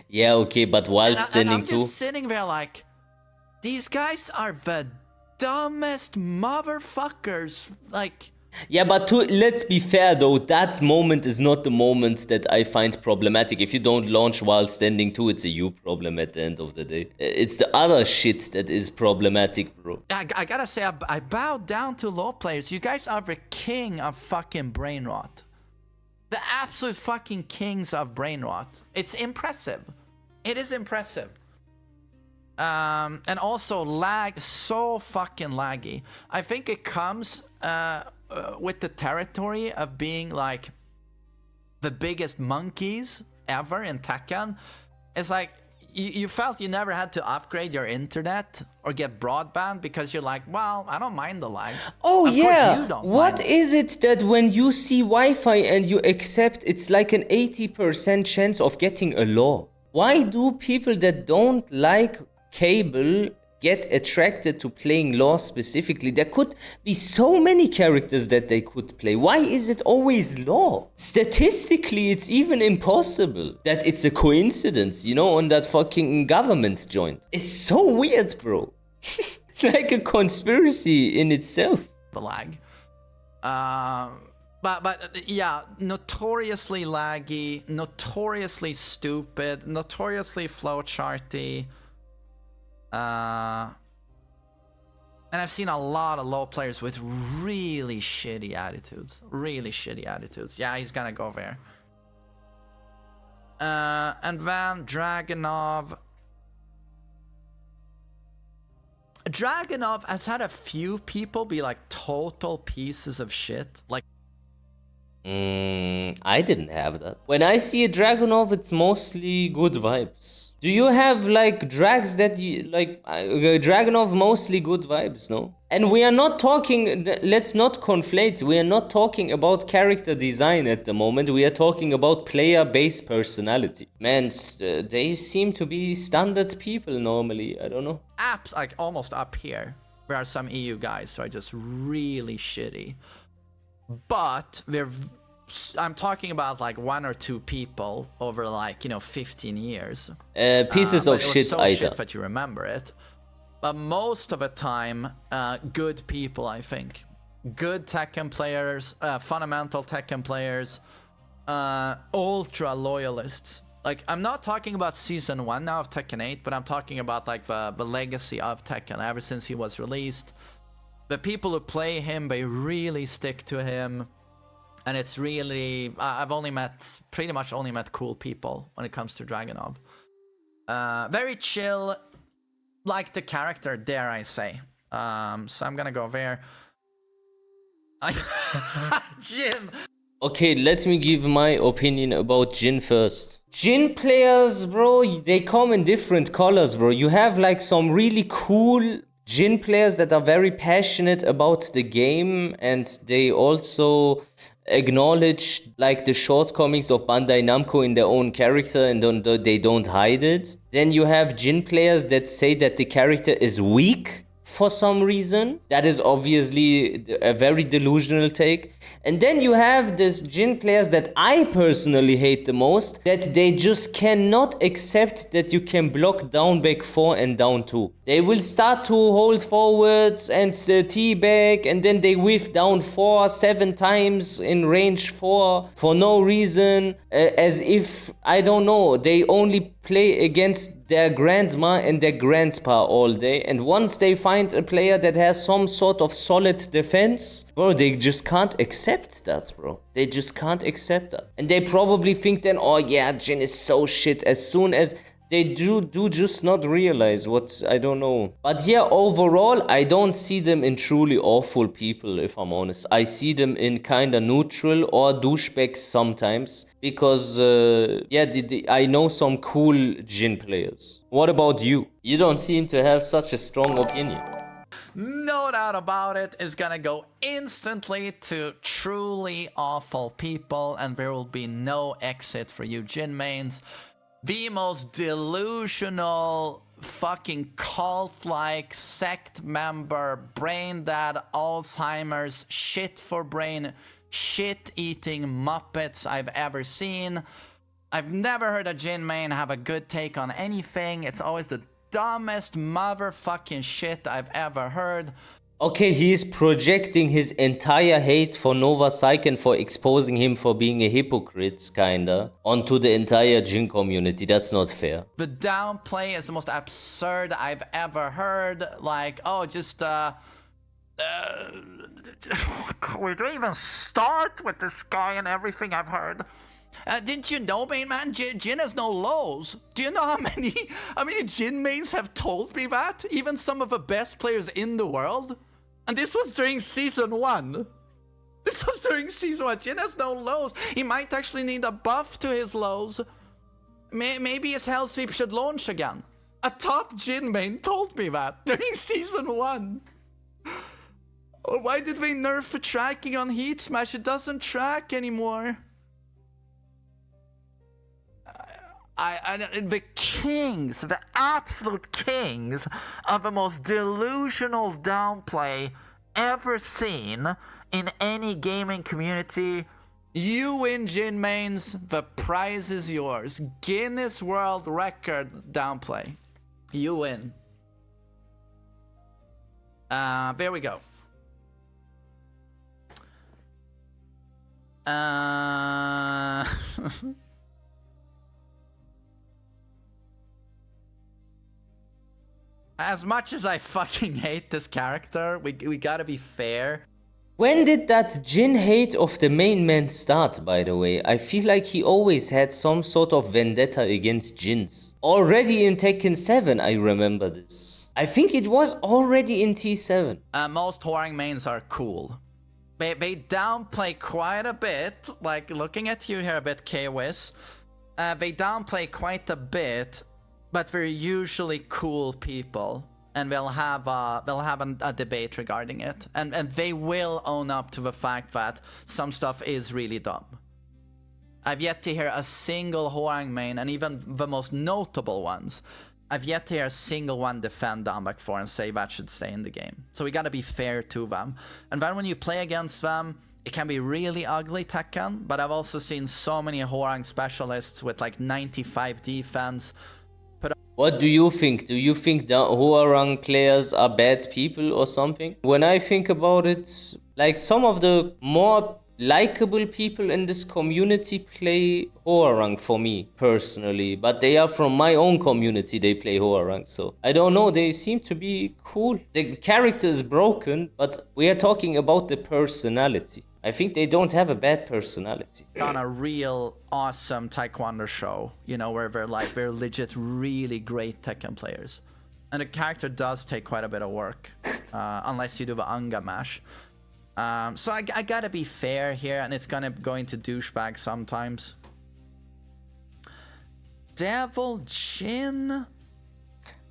Yeah, okay, but while standing I'm just sitting there like, these guys are the dumbest motherfuckers. Like, yeah, but let's be fair though, that moment is not the moment that I find problematic. If you don't launch while standing 2, it's a you problem at the end of the day. It's the other shit that is problematic, bro. I gotta say, I bow down to law players. You guys are the king of fucking brain rot. The absolute fucking kings of brain rot. It's impressive. It is impressive. And also lag, so fucking laggy. I think it comes with the territory of being like the biggest monkeys ever in Tekken. It's like you felt you never had to upgrade your internet or get broadband because you're like, well, I don't mind the lag. Oh, of yeah. You don't what mind. Is it that when you see Wi-Fi and you accept, it's like an 80% chance of getting a law? Why do people that don't like cable get attracted to playing law specifically? There could be so many characters that they could play. Why is it always law? Statistically, it's even impossible that it's a coincidence, you know, on that fucking government joint. It's so weird, bro. It's like a conspiracy in itself. The lag. But yeah, notoriously laggy, notoriously stupid, notoriously flowcharty. And I've seen a lot of low players with really shitty attitudes. Really shitty attitudes. Yeah, he's gonna go there. And then Dragunov. Dragunov has had a few people be like total pieces of shit. Like, I didn't have that. When I see a Dragunov, it's mostly good vibes. Do you have like drags that you like? Dragonov mostly good vibes, no? And we are not talking. Let's not conflate. We are not talking about character design at the moment. We are talking about player-based personality. Man, they seem to be standard people normally. I don't know. Apps like almost up here. There are some EU guys who are just really shitty, but I'm talking about like 1 or 2 people over like 15 years. Pieces of shit, so either. shit that you remember it. But most of the time, good people, I think. Good Tekken players, fundamental Tekken players, ultra loyalists. Like, I'm not talking about Season 1 now of Tekken 8, but I'm talking about like the legacy of Tekken ever since he was released. The people who play him, they really stick to him. And it's really, I've pretty much only met cool people when it comes to Dragonov. Very chill, like the character, dare I say. So I'm gonna go there. Jin! Okay, let me give my opinion about Jin first. Jin players, bro, they come in different colors, bro. You have like some really cool Jin players that are very passionate about the game, and they also acknowledge like the shortcomings of Bandai Namco in their own character, and they don't hide it. Then you have Jin players that say that the character is weak for some reason. That is obviously a very delusional take. And then you have this Jin players that I personally hate the most, that they just cannot accept that you can block down back 4 and down 2. They will start to hold forwards and T-back, and then they whiff down 4 7 times in range 4 for no reason, as if, I don't know, they only play against their grandma and their grandpa all day, and once they find a player that has some sort of solid defense, bro, they just can't accept that, bro. They just can't accept that. And they probably think then, oh yeah, Jin is so shit, as soon as they do just not realize what, I don't know. But yeah, overall, I don't see them in truly awful people, if I'm honest. I see them in kinda neutral or douchebags sometimes. Because, yeah, I know some cool Jin players. What about you? You don't seem to have such a strong opinion. No doubt about it, is gonna go instantly to truly awful people, and there will be no exit for you Jin mains. The most delusional, fucking cult-like, sect member, brain dead, Alzheimer's, shit for brain, shit-eating Muppets I've ever seen. I've never heard a Jin main have a good take on anything. It's always the dumbest motherfucking shit I've ever heard. Okay, he's projecting his entire hate for Nova Saiken for exposing him for being a hypocrite, kinda, onto the entire Jin community. That's not fair. The downplay is the most absurd I've ever heard. Like, oh, just, we don't even start with this guy and everything I've heard. Didn't you know, main man, Jin has no lows? Do you know how many Jin mains have told me that? Even some of the best players in the world? And this was during Season 1. This was during Season 1. Jin has no lows. He might actually need a buff to his lows. Maybe his Hell Sweep should launch again. A top Jin main told me that during Season 1. Or why did they nerf the tracking on Heat Smash? It doesn't track anymore. The kings, the absolute kings of the most delusional downplay ever seen in any gaming community. You win, Jin mains. The prize is yours. Guinness World Record downplay. You win. There we go. As much as I fucking hate this character, we gotta be fair. When did that Jin hate of the main man start, by the way? I feel like he always had some sort of vendetta against Jins. Already in Tekken 7, I remember this. I think it was already in T7. Most whoring mains are cool. They downplay quite a bit, like looking at you here a bit, K-Wiz. They downplay quite a bit, but we're usually cool people, and we'll have a debate regarding it, and they will own up to the fact that some stuff is really dumb. I've yet to hear a single Hwoarang main, and even the most notable ones, I've yet to hear a single one defend Downback 4 and say that should stay in the game. So we gotta be fair to them. And then when you play against them, it can be really ugly, Tekken, but I've also seen so many Hwoarang specialists with like 95 defense. What do you think? Do you think the Hwoarang players are bad people or something? When I think about it, like some of the more likable people in this community play Hwoarang for me personally, but they are from my own community, they play Hwoarang, so I don't know, they seem to be cool. The character is broken, but we are talking about the personality. I think they don't have a bad personality. On a real awesome Taekwondo show, you know, where they're legit really great Tekken players. And the character does take quite a bit of work, unless you do the Anga mash. So I gotta be fair here, and it's gonna go into douchebag sometimes. Devil Jin?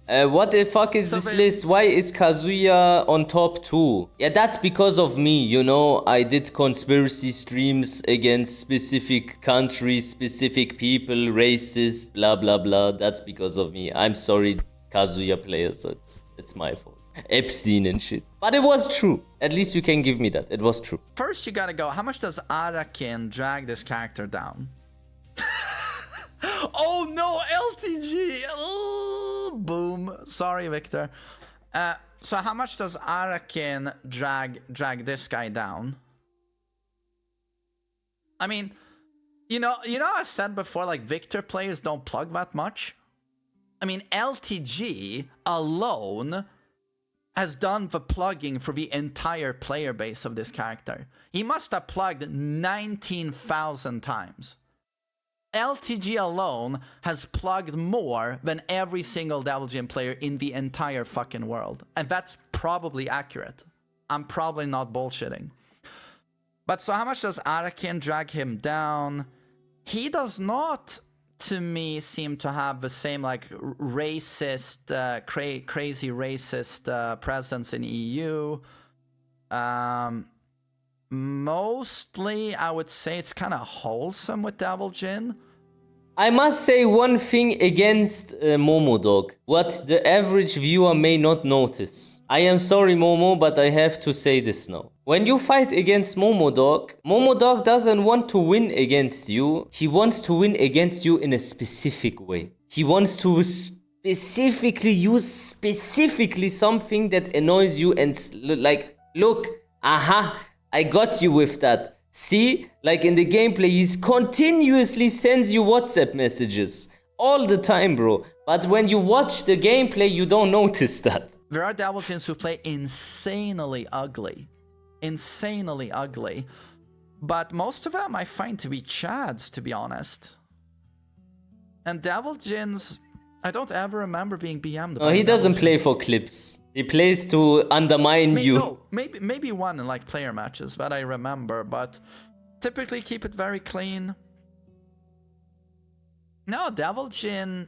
What the fuck is this list? Why is Kazuya on top 2? Yeah, that's because of me, you know. I did conspiracy streams against specific countries, specific people, racist, blah blah blah. That's because of me. I'm sorry, Kazuya players. It's my fault. Epstein and shit. But it was true. At least you can give me that. It was true. First, you gotta go. How much does Arakin drag this character down? Oh no, LTG! Oh, boom. Sorry, Victor. So how much does Arakin drag this guy down? I mean, you know, I said before, like, Victor players don't plug that much. I mean, LTG alone has done the plugging for the entire player base of this character. He must have plugged 19,000 times. LTG alone has plugged more than every single Devil Jin player in the entire fucking world. And that's probably accurate. I'm probably not bullshitting. But so how much does Arakin drag him down? He does not, to me, seem to have the same like racist, crazy racist presence in EU. Mostly, I would say it's kind of wholesome with Devil Jin. I must say one thing against Momodog, what the average viewer may not notice. I am sorry, Momo, but I have to say this now. When you fight against Momodog, Momodog doesn't want to win against you. He wants to win against you in a specific way. He wants to specifically use something that annoys you and like, look, aha, I got you with that. See, like in the gameplay, he continuously sends you WhatsApp messages all the time, bro. But when you watch the gameplay, you don't notice that. There are Devil Jins who play insanely ugly. Insanely ugly. But most of them I find to be Chads, to be honest. And Devil Jins, I don't ever remember being BM'd. No, he doesn't play for clips. He plays to undermine you. No, maybe one in like player matches that I remember, but typically keep it very clean. No, Devil Jin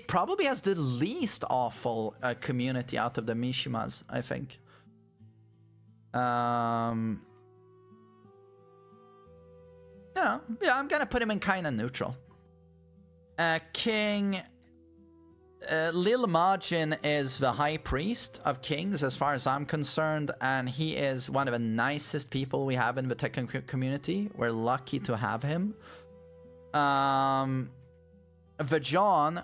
probably has the least awful community out of the Mishimas, I think. Yeah, I'm gonna put him in kind of neutral. King Lil Majin is the high priest of kings as far as I'm concerned, and he is one of the nicest people we have in the Tekken community. We're lucky to have him. Vajon,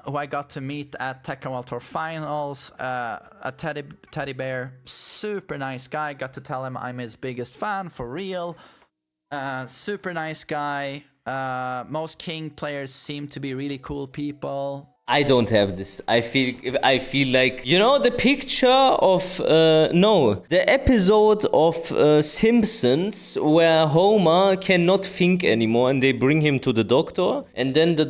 who I got to meet at Tekken World Tour Finals, a teddy bear, super nice guy. Got to tell him I'm his biggest fan, for real. Super nice guy. Most King players seem to be really cool people. I don't have this. I feel like, you know, the picture of the episode of Simpsons where Homer cannot think anymore and they bring him to the doctor, and then the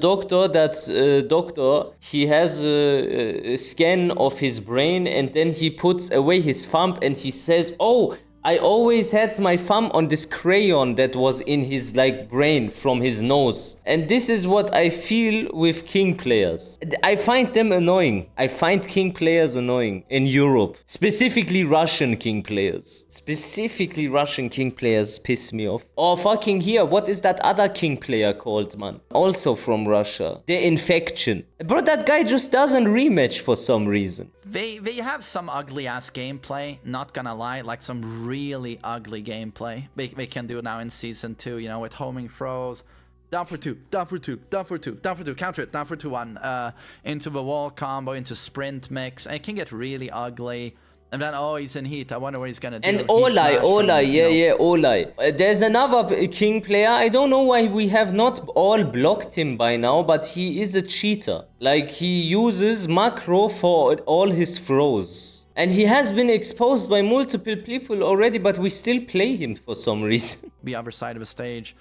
doctor, he has a scan of his brain, and then he puts away his thumb and he says, "Oh, I always had my thumb on this crayon that was in his like brain from his nose. And this is what I feel with king players. I find them annoying. I find king players annoying in Europe. Specifically Russian king players. Specifically Russian king players piss me off. Or fucking here, what is that other king player called, man? Also from Russia. The Infection. Bro, that guy just doesn't rematch for some reason. They have some ugly ass gameplay, not gonna lie, like some really ugly gameplay. They can do now in season 2, you know, with homing throws, down for 2, down for 2, down for 2, down for 2, counter it, down for 2-1, into the wall combo, into sprint mix, and it can get really ugly. And then, oh, he's in heat. I wonder what he's gonna do. And Olay, Olay. There's another king player. I don't know why we have not all blocked him by now, but he is a cheater. Like, he uses macro for all his throws. And he has been exposed by multiple people already, but we still play him for some reason. The other side of the stage.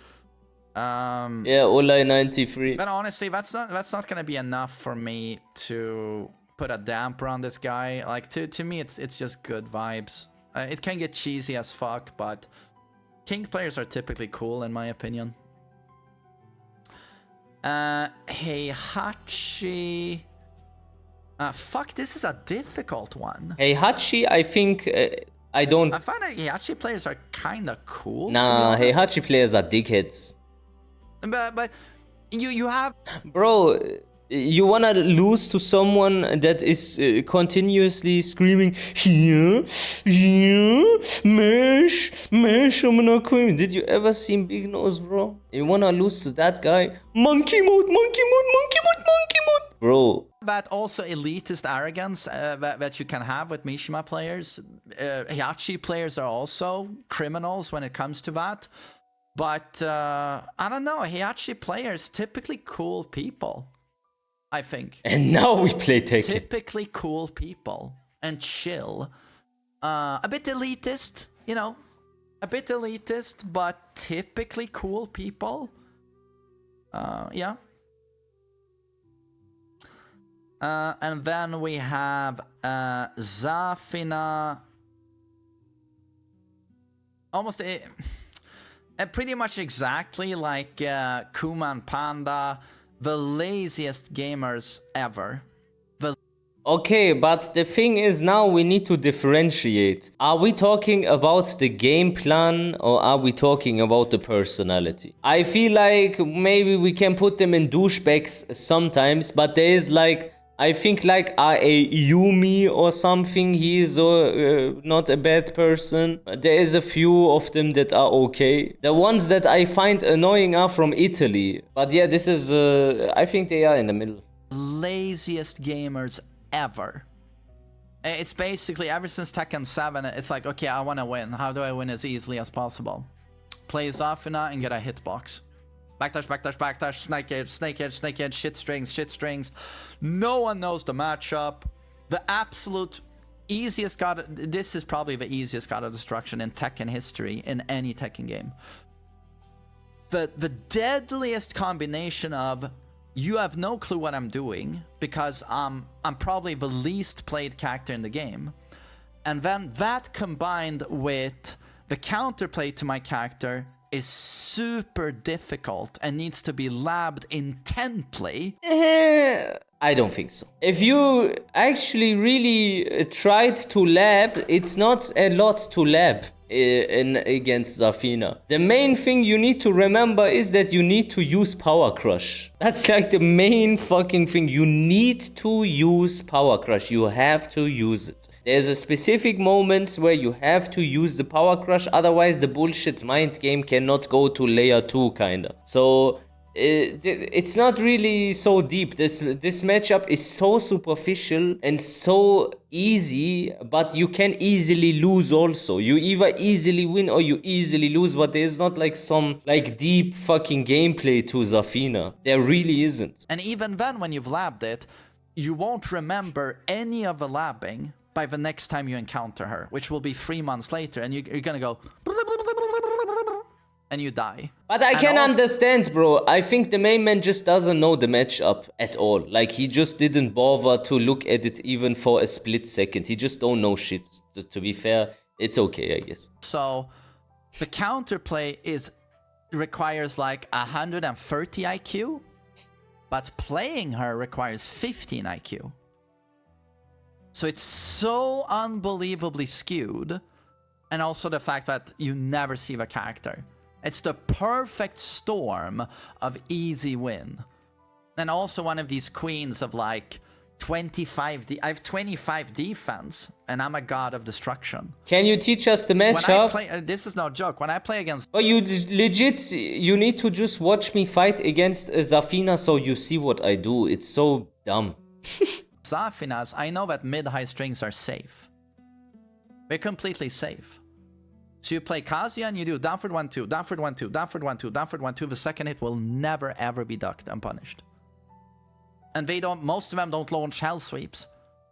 Yeah, Olay 93. But honestly, that's not gonna be enough for me to put a damper on this guy. Like, to me, it's just good vibes. It can get cheesy as fuck, but king players are typically cool in my opinion. Heihachi. Fuck, this is a difficult one. Heihachi, I think I don't. I find that Heihachi players are kind of cool. Nah, Heihachi players are dickheads. But you have, bro. You wanna lose to someone that is continuously screaming, here, mesh, I'm gonna queen. Did you ever see Big Nose, bro? You wanna lose to that guy? Monkey mode, monkey mode, monkey mode, monkey mode. Bro. But also elitist arrogance that you can have with Mishima players. Heihachi players are also criminals when it comes to that. But I don't know, Heihachi players, typically cool people. I think. And now we play Tekken. Typically cool people and chill. A bit elitist, you know. A bit elitist, but typically cool people. Yeah. And then we have Zafina. Almost pretty much exactly like Kuma and Panda. The laziest gamers ever. Okay, but the thing is now we need to differentiate. Are we talking about the game plan or are we talking about the personality? I feel like maybe we can put them in douchebags sometimes, but there is like, I think like a Yumi or something, he is not a bad person. There is a few of them that are okay. The ones that I find annoying are from Italy. But yeah, this is, I think they are in the middle. Laziest gamers ever. It's basically, ever since Tekken 7, it's like, okay, I want to win. How do I win as easily as possible? Play Zafina and get a hitbox. Backdash, backdash, backdash, snake edge, snake edge, snake edge, shit strings, shit strings. No one knows the matchup. The absolute easiest god... This is probably the easiest god of destruction in Tekken history, in any Tekken game. The deadliest combination of... You have no clue what I'm doing, because I'm probably the least played character in the game. And then that combined with the counterplay to my character is super difficult and needs to be labbed intently. I don't think so. If you actually really tried to lab, it's not a lot to lab against Zafina. The main thing you need to remember is that you need to use Power Crush. That's like the main fucking thing. You need to use Power Crush. You have to use it. There's a specific moments where you have to use the Power Crush, otherwise the bullshit mind game cannot go to layer 2 kinda. So it's not really so deep. This matchup is so superficial and so easy, but you can easily lose also. You either easily win or you easily lose, but there's not like some like deep fucking gameplay to Zafina. There really isn't. And even then, when you've labbed it, you won't remember any of the labbing by the next time you encounter her, which will be 3 months later, and you're gonna go and you die. But I can understand, bro. I think the main man just doesn't know the matchup at all. Like, he just didn't bother to look at it even for a split second. He just don't know shit, to be fair. It's okay, I guess. So the counterplay requires like 130 IQ, but playing her requires 15 IQ. So it's so unbelievably skewed. And also the fact that you never see the character. It's the perfect storm of easy win. And also one of these queens of like 25... I have 25 defense, and I'm a god of destruction. Can you teach us the When I matchup? play... this is no joke. When I play against... Oh, you legit, you need to just watch me fight against Zafina so you see what I do. It's so dumb. Zafinas, I know that mid-high strings are safe. They're completely safe. So you play Kazuya and you do downward 1-2, downward 1-2, downward 1-2, downward 1-2. The second hit will never ever be ducked and punished. And they don't, most of them don't launch hell sweeps.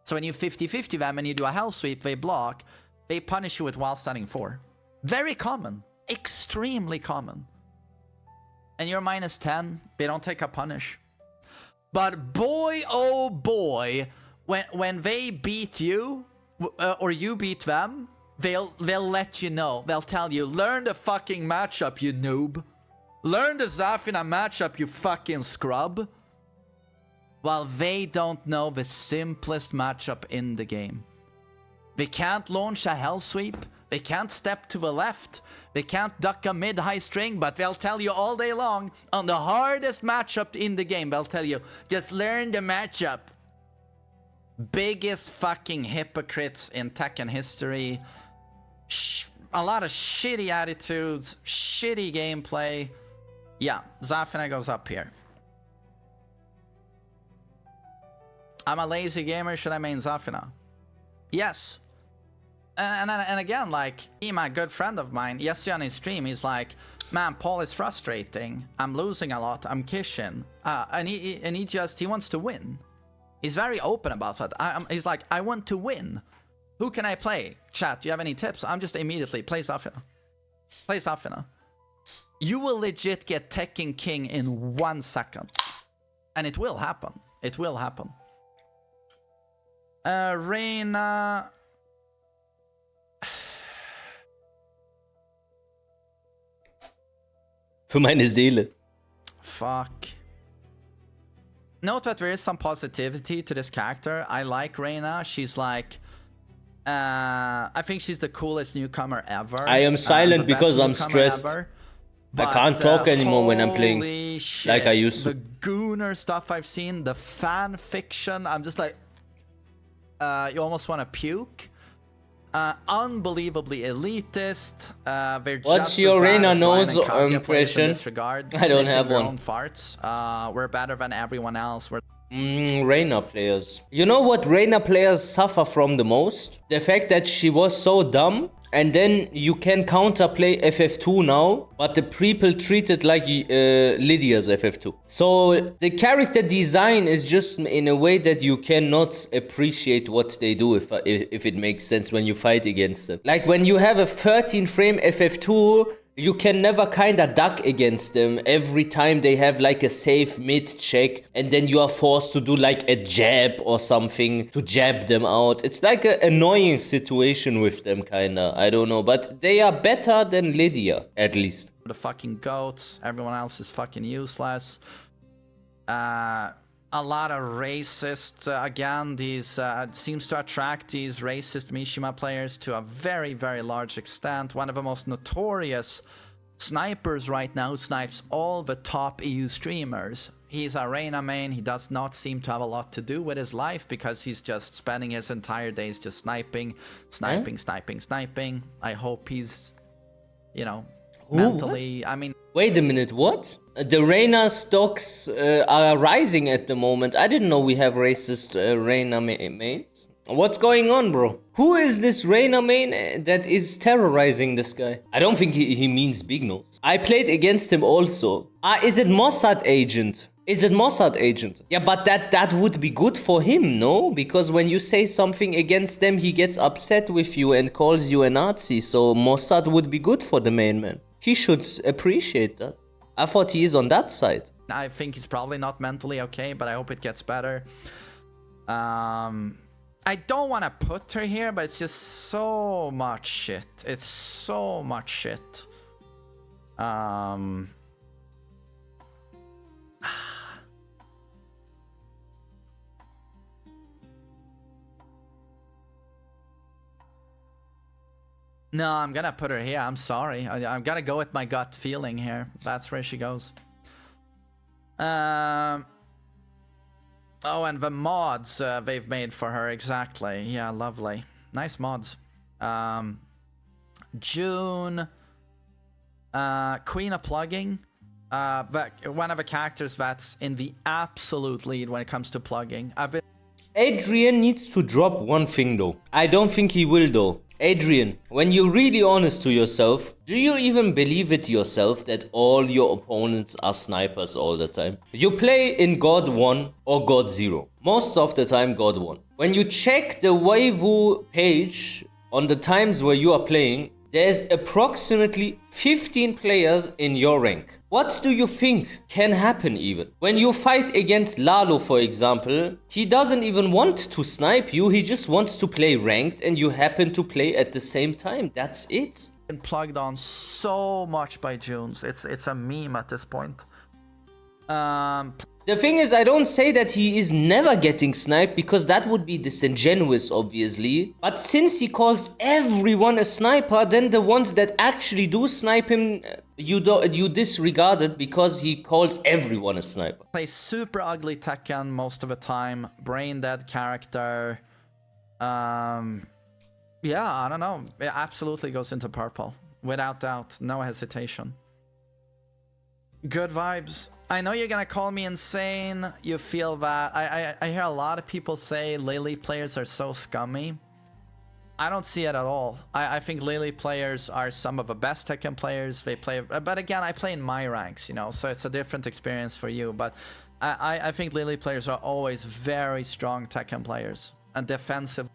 So when you 50-50 them and you do a hell sweep, they block, they punish you with while standing 4. Very common. Extremely common. And you're minus 10, they don't take a punish. But boy, oh boy, when they beat you, or you beat them, they'll let you know. They'll tell you, learn the fucking matchup, you noob. Learn the Zafina matchup, you fucking scrub. While they don't know the simplest matchup in the game. They can't launch a hell sweep. They can't step to the left. They can't duck a mid-high string, but they'll tell you all day long, on the hardest matchup in the game, they'll tell you, just learn the matchup. Biggest fucking hypocrites in Tekken history. A lot of shitty attitudes, shitty gameplay. Yeah, Zafina goes up here. I'm a lazy gamer, should I main Zafina? Yes. And again, like, Ima, a good friend of mine, yesterday on his stream, he's like, man, Paul is frustrating. I'm losing a lot. I'm kissing. And he wants to win. He's very open about that. He's like, I want to win. Who can I play? Chat, do you have any tips? I'm just immediately, play Zafina. Play Zafina. You will legit get Tekken King in 1 second. And it will happen. It will happen. Reina... Für meine Seele. Fuck. Note that there is some positivity to this character. I like Reina. She's like... I think she's the coolest newcomer ever. I am silent because I'm stressed. I can't talk anymore when I'm playing shit, like I used to. The Gooner stuff I've seen, the fan fiction, I'm just like... you almost want to puke. Unbelievably elitist. What's your Reina nose impression? I don't have one. Farts. We're better than everyone else. Reina players. You know what Reina players suffer from the most? The fact that she was so dumb, and then you can counterplay FF2 now, but the people treat it like Lydia's FF2. So the character design is just in a way that you cannot appreciate what they do if it makes sense when you fight against them. Like when you have a 13 frame FF2, you can never kinda duck against them every time they have like a safe mid check, and then you are forced to do like a jab or something to jab them out. It's like an annoying situation with them kinda, I don't know, but they are better than Lydia, at least. The fucking goats, everyone else is fucking useless. A lot of racist, again, these seems to attract these racist Mishima players to a very, very large extent. One of the most notorious snipers right now snipes all the top EU streamers. He's a Reina main. He does not seem to have a lot to do with his life because he's just spending his entire days just sniping. I hope he's, you know, mentally, I mean... Wait a minute, what? The Reina stocks are rising at the moment. I didn't know we have racist Reina mains. What's going on, bro? Who is this Reina main that is terrorizing this guy? I don't think he means Big Nose. I played against him also. Is it Mossad agent? Is it Mossad agent? Yeah, but that would be good for him, no? Because when you say something against them, he gets upset with you and calls you a Nazi. So Mossad would be good for the main man. He should appreciate that. I thought he is on that side. I think he's probably not mentally okay, but I hope it gets better. I don't want to put her here, but it's just so much shit. It's so much shit. No, I'm gonna put her here. I'm sorry. I'm gonna go with my gut feeling here. That's where she goes. Oh, and the mods they've made for her, exactly. Yeah, lovely. Nice mods. June. Queen of Plugging. One of the characters that's in the absolute lead when it comes to plugging. Adrian needs to drop one thing though. I don't think he will though. Adrian, when you're really honest to yourself, do you even believe it yourself that all your opponents are snipers all the time? You play in God 1 or God 0. Most of the time God 1. When you check the Waivu page on the times where you are playing, there's approximately 15 players in your rank. What do you think can happen even? When you fight against Lalo, for example, he doesn't even want to snipe you, he just wants to play ranked and you happen to play at the same time. That's it. Been plugged on so much by Junes. It's a meme at this point. The thing is, I don't say that he is never getting sniped because that would be disingenuous, obviously. But since he calls everyone a sniper, then the ones that actually do snipe him, you disregard it because he calls everyone a sniper. Play super ugly Tekken most of the time. Brain dead character. Yeah, I don't know. It absolutely goes into purple. Without doubt. No hesitation. Good vibes. I know you're gonna call me insane. You feel that. I hear a lot of people say Lili players are so scummy. I don't see it at all. I think Lili players are some of the best Tekken players. They play, but again, I play in my ranks, you know, so it's a different experience for you. But I think Lili players are always very strong Tekken players and defensive.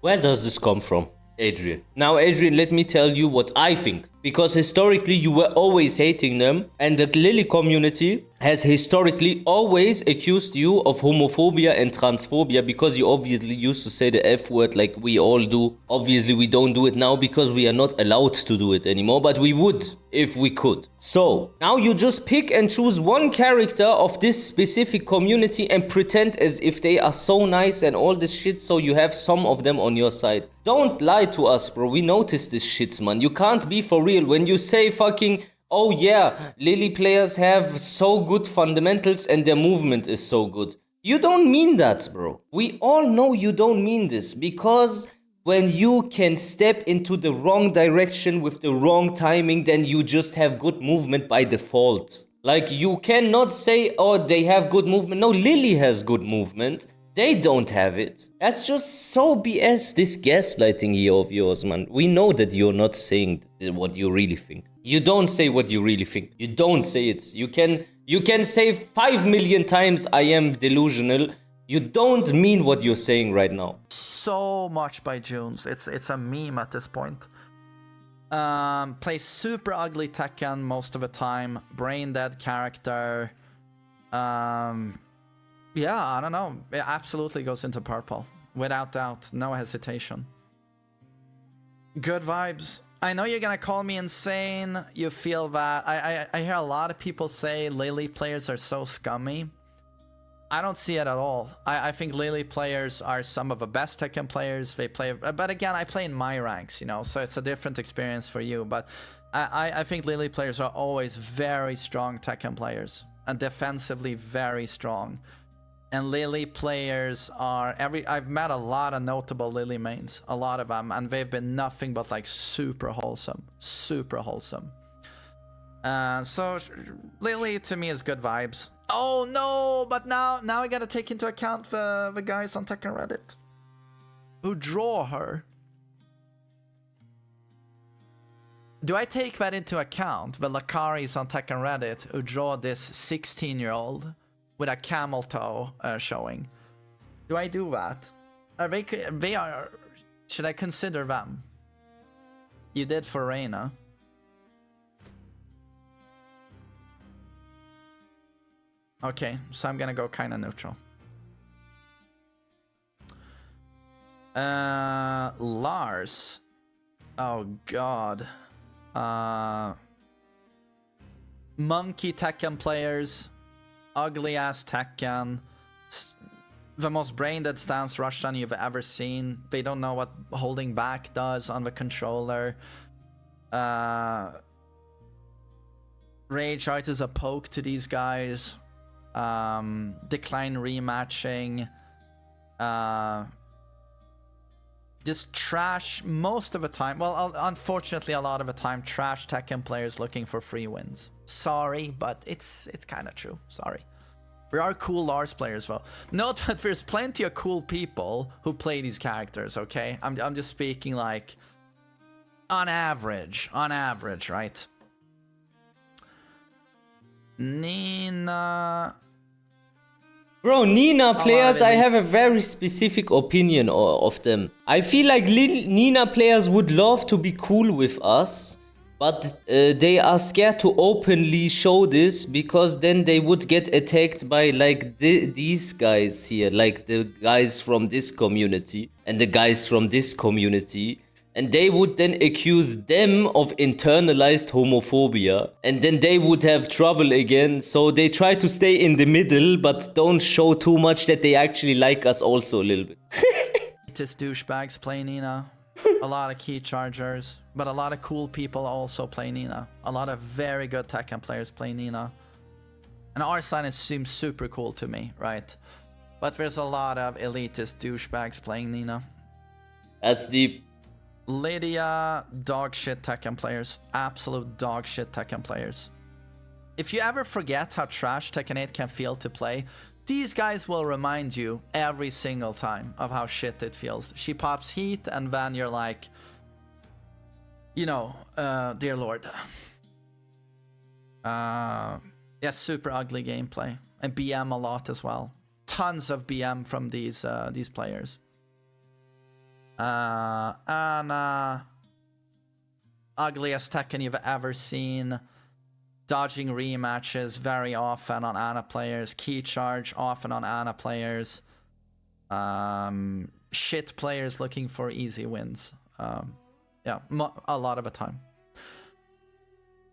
Where does this come from, Adrian? Now, Adrian, let me tell you what I think. Because historically, you were always hating them. And the Lili community has historically always accused you of homophobia and transphobia because you obviously used to say the F word like we all do. Obviously, we don't do it now because we are not allowed to do it anymore, but we would if we could. So, now you just pick and choose one character of this specific community and pretend as if they are so nice and all this shit so you have some of them on your side. Don't lie to us, bro. We notice this shit, man. You can't be for real. When you say fucking, oh yeah, Lili players have so good fundamentals and their movement is so good. You don't mean that, bro. We all know you don't mean this because when you can step into the wrong direction with the wrong timing, then you just have good movement by default. Like you cannot say, oh, they have good movement. No, Lili has good movement. They don't have it. That's just so BS, this gaslighting here of yours, man. We know that you're not saying what you really think. You don't say what you really think. You don't say it. You can say 5 million times I am delusional. You don't mean what you're saying right now. So much by Junes. It's a meme at this point. Play super ugly Tekken most of the time. Brain dead character. Yeah, I don't know. It absolutely goes into purple. Without doubt. No hesitation. Good vibes. I know you're gonna call me insane. You feel that. I hear a lot of people say Lili players are so scummy. I don't see it at all. I think Lili players are some of the best Tekken players. They play, but again, I play in my ranks, you know, so it's a different experience for you. But I think Lili players are always very strong Tekken players and defensively very strong. And Lili players are I've met a lot of notable Lili mains, a lot of them, and they've been nothing but like super wholesome, super wholesome. So Lili to me is good vibes. Oh no, but now I gotta take into account the guys on Tekken Reddit who draw her. Do I take that into account? The Lakaris on Tekken Reddit who draw this 16-year-old with a camel toe showing. Do I do that? They are. Should I consider them? You did for Reina. Okay, so I'm gonna go kind of neutral. Lars. Oh god. Monkey Tekken players. Ugly ass Tekken. The most brain dead stance Rushdown you've ever seen. They don't know what holding back does on the controller. Rage Art is a poke to these guys. Decline rematching. Just trash most of the time. Well, unfortunately, a lot of the time, trash Tekken players looking for free wins. Sorry, but it's kind of true. Sorry. There are cool Lars players, though. Note that there's plenty of cool people who play these characters, okay? I'm just speaking like on average, right? Nina. Bro, Nina players, I have a very specific opinion of them. I feel like Nina players would love to be cool with us, but they are scared to openly show this because then they would get attacked by like these guys here, like the guys from this community and the guys from this community. And they would then accuse them of internalized homophobia. And then they would have trouble again. So they try to stay in the middle, but don't show too much that they actually like us also a little bit. This douchebags play Nina. A lot of key chargers. But a lot of cool people also play Nina. A lot of very good Tekken players play Nina. And Arslan seems super cool to me, right? But there's a lot of elitist douchebags playing Nina. That's deep. Lydia, dog shit Tekken players. Absolute dog shit Tekken players. If you ever forget how trash Tekken 8 can feel to play, these guys will remind you every single time of how shit it feels. She pops heat and then you're like, you know, dear lord. Yeah, super ugly gameplay. And BM a lot as well. Tons of BM from these players. Anna. Ugliest Tekken you've ever seen. Dodging rematches very often on Anna players. Key charge often on Anna players. Shit players looking for easy wins. Yeah, a lot of the time.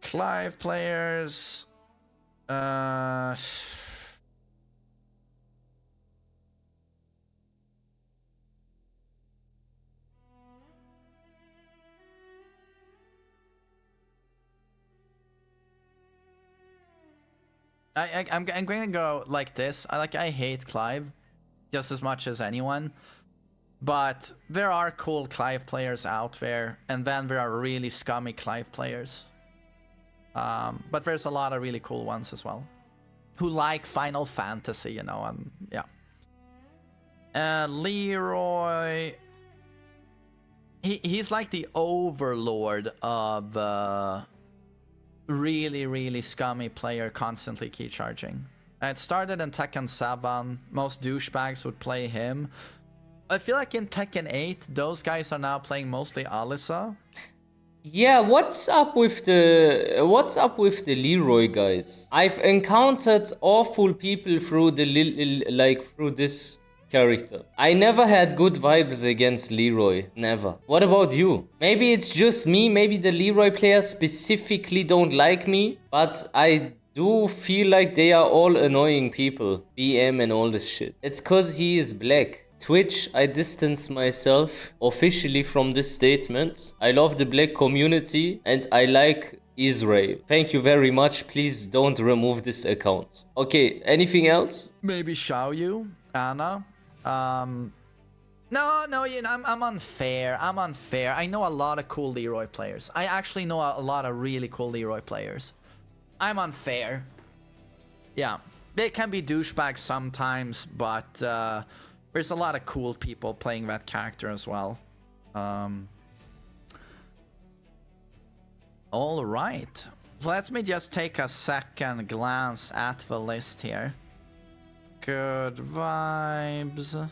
Clive players. I'm going to go like this. I hate Clive just as much as anyone. But there are cool Clive players out there. And then there are really scummy Clive players. But there's a lot of really cool ones as well. Who like Final Fantasy, you know. Yeah. Leroy. He's like the overlord of... really scummy player constantly key charging. It started in Tekken 7. Most douchebags would play him. I feel like in Tekken 8, those guys are now playing mostly Alisa. Yeah, what's up with the Leroy guys? I've encountered awful people through through this character. I never had good vibes against Leroy. Never. What about you? Maybe it's just me. Maybe the Leroy players specifically don't like me. But I do feel like they are all annoying people. BM and all this shit. It's cause he is black. Twitch, I distance myself officially from this statement. I love the black community and I like Israel. Thank you very much. Please don't remove this account. Okay, anything else? Maybe Xiaoyu, Anna. No, you know, I'm unfair. I know a lot of cool Leroy players. I actually know a lot of really cool Leroy players. I'm unfair. Yeah, they can be douchebags sometimes, but there's a lot of cool people playing that character as well. All right. Let me just take a second glance at the list here. Good vibes.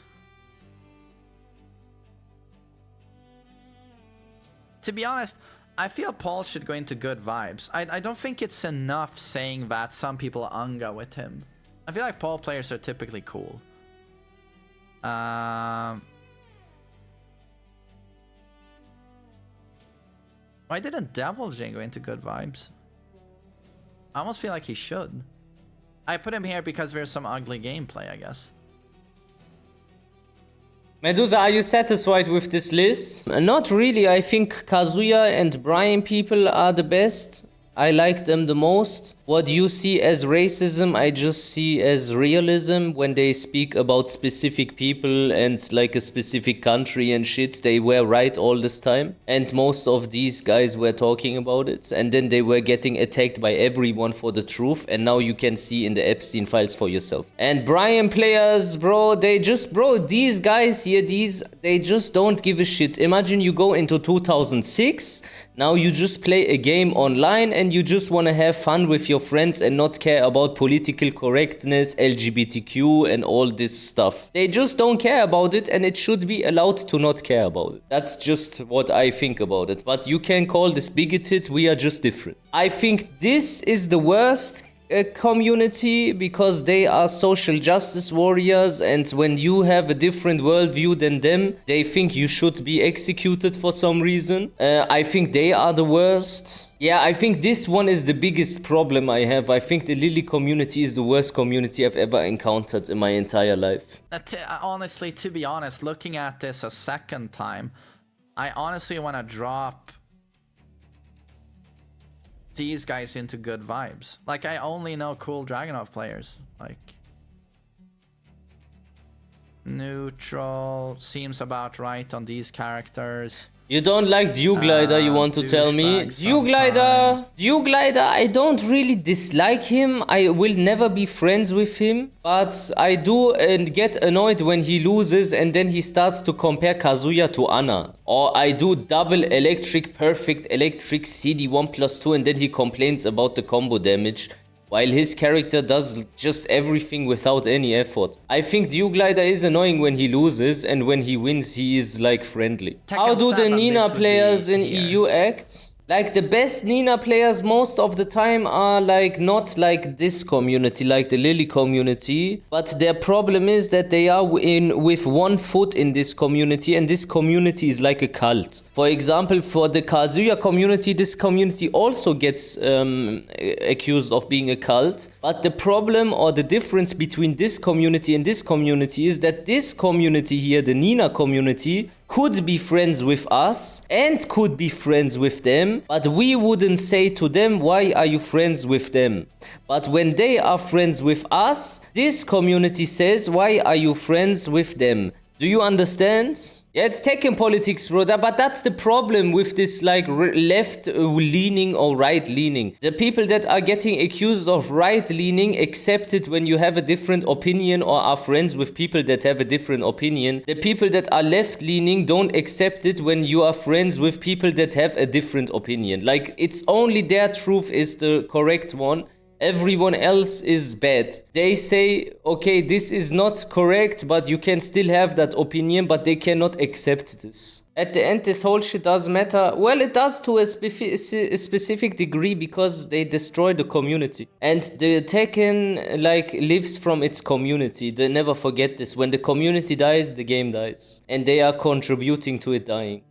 To be honest, I feel Paul should go into good vibes. I don't think it's enough saying that some people unga with him. I feel like Paul players are typically cool. Why didn't Devil Jin go into good vibes? I almost feel like he should. I put him here because there's some ugly gameplay, I guess. Medusa, are you satisfied with this list? Not really. I think Kazuya and Brian people are the best. I like them the most. What you see as racism, I just see as realism. When they speak about specific people and like a specific country and shit, they were right all this time. And most of these guys were talking about it. And then they were getting attacked by everyone for the truth. And now you can see in the Epstein files for yourself. And Brian players, bro, these guys here, they just don't give a shit. Imagine you go into 2006. Now you just play a game online and you just want to have fun with your friends and not care about political correctness, LGBTQ and all this stuff. They just don't care about it, and it should be allowed to not care about it. That's just what I think about it. But you can call this bigoted, we are just different. I think this is the worst community because they are social justice warriors, and when you have a different worldview than them, they think you should be executed for some reason. I think they are the worst. Yeah, I think this one is the biggest problem I have. I think the Lili community is the worst community I've ever encountered in my entire life. Honestly, to be honest, looking at this a second time, I honestly want to drop these guys into good vibes. Like, I only know cool Dragunov players. Like, neutral seems about right on these characters. You don't like Dew Glider, you want to tell me? Dew Glider, I don't really dislike him. I will never be friends with him. But I do get annoyed when he loses and then he starts to compare Kazuya to Anna. Or I do double electric, perfect electric, CD 1+2 and then he complains about the combo damage. While his character does just everything without any effort. I think Dew Glider is annoying when he loses, and when he wins, he is like friendly. How do the Nina players in EU act? Like, the best Nina players most of the time are like not like this community, like the Lili community, but their problem is that they are with one foot in this community, and this community is like a cult. For example, for the Kazuya community, this community also gets accused of being a cult. But the problem or the difference between this community and this community is that this community here, the Nina community, could be friends with us and could be friends with them, but we wouldn't say to them, why are you friends with them? But when they are friends with us, this community says, why are you friends with them? Do you understand? Yeah, it's Tekken politics, bro, but that's the problem with this, like, left-leaning or right-leaning. The people that are getting accused of right-leaning accept it when you have a different opinion or are friends with people that have a different opinion. The people that are left-leaning don't accept it when you are friends with people that have a different opinion. Like, it's only their truth is the correct one. Everyone else is bad. They say, okay, this is not correct, but you can still have that opinion, but they cannot accept this. At the end, this whole shit does matter. Well, it does to a specific degree because they destroy the community. And the Tekken, like, lives from its community. They never forget this. When the community dies, the game dies. And they are contributing to it dying.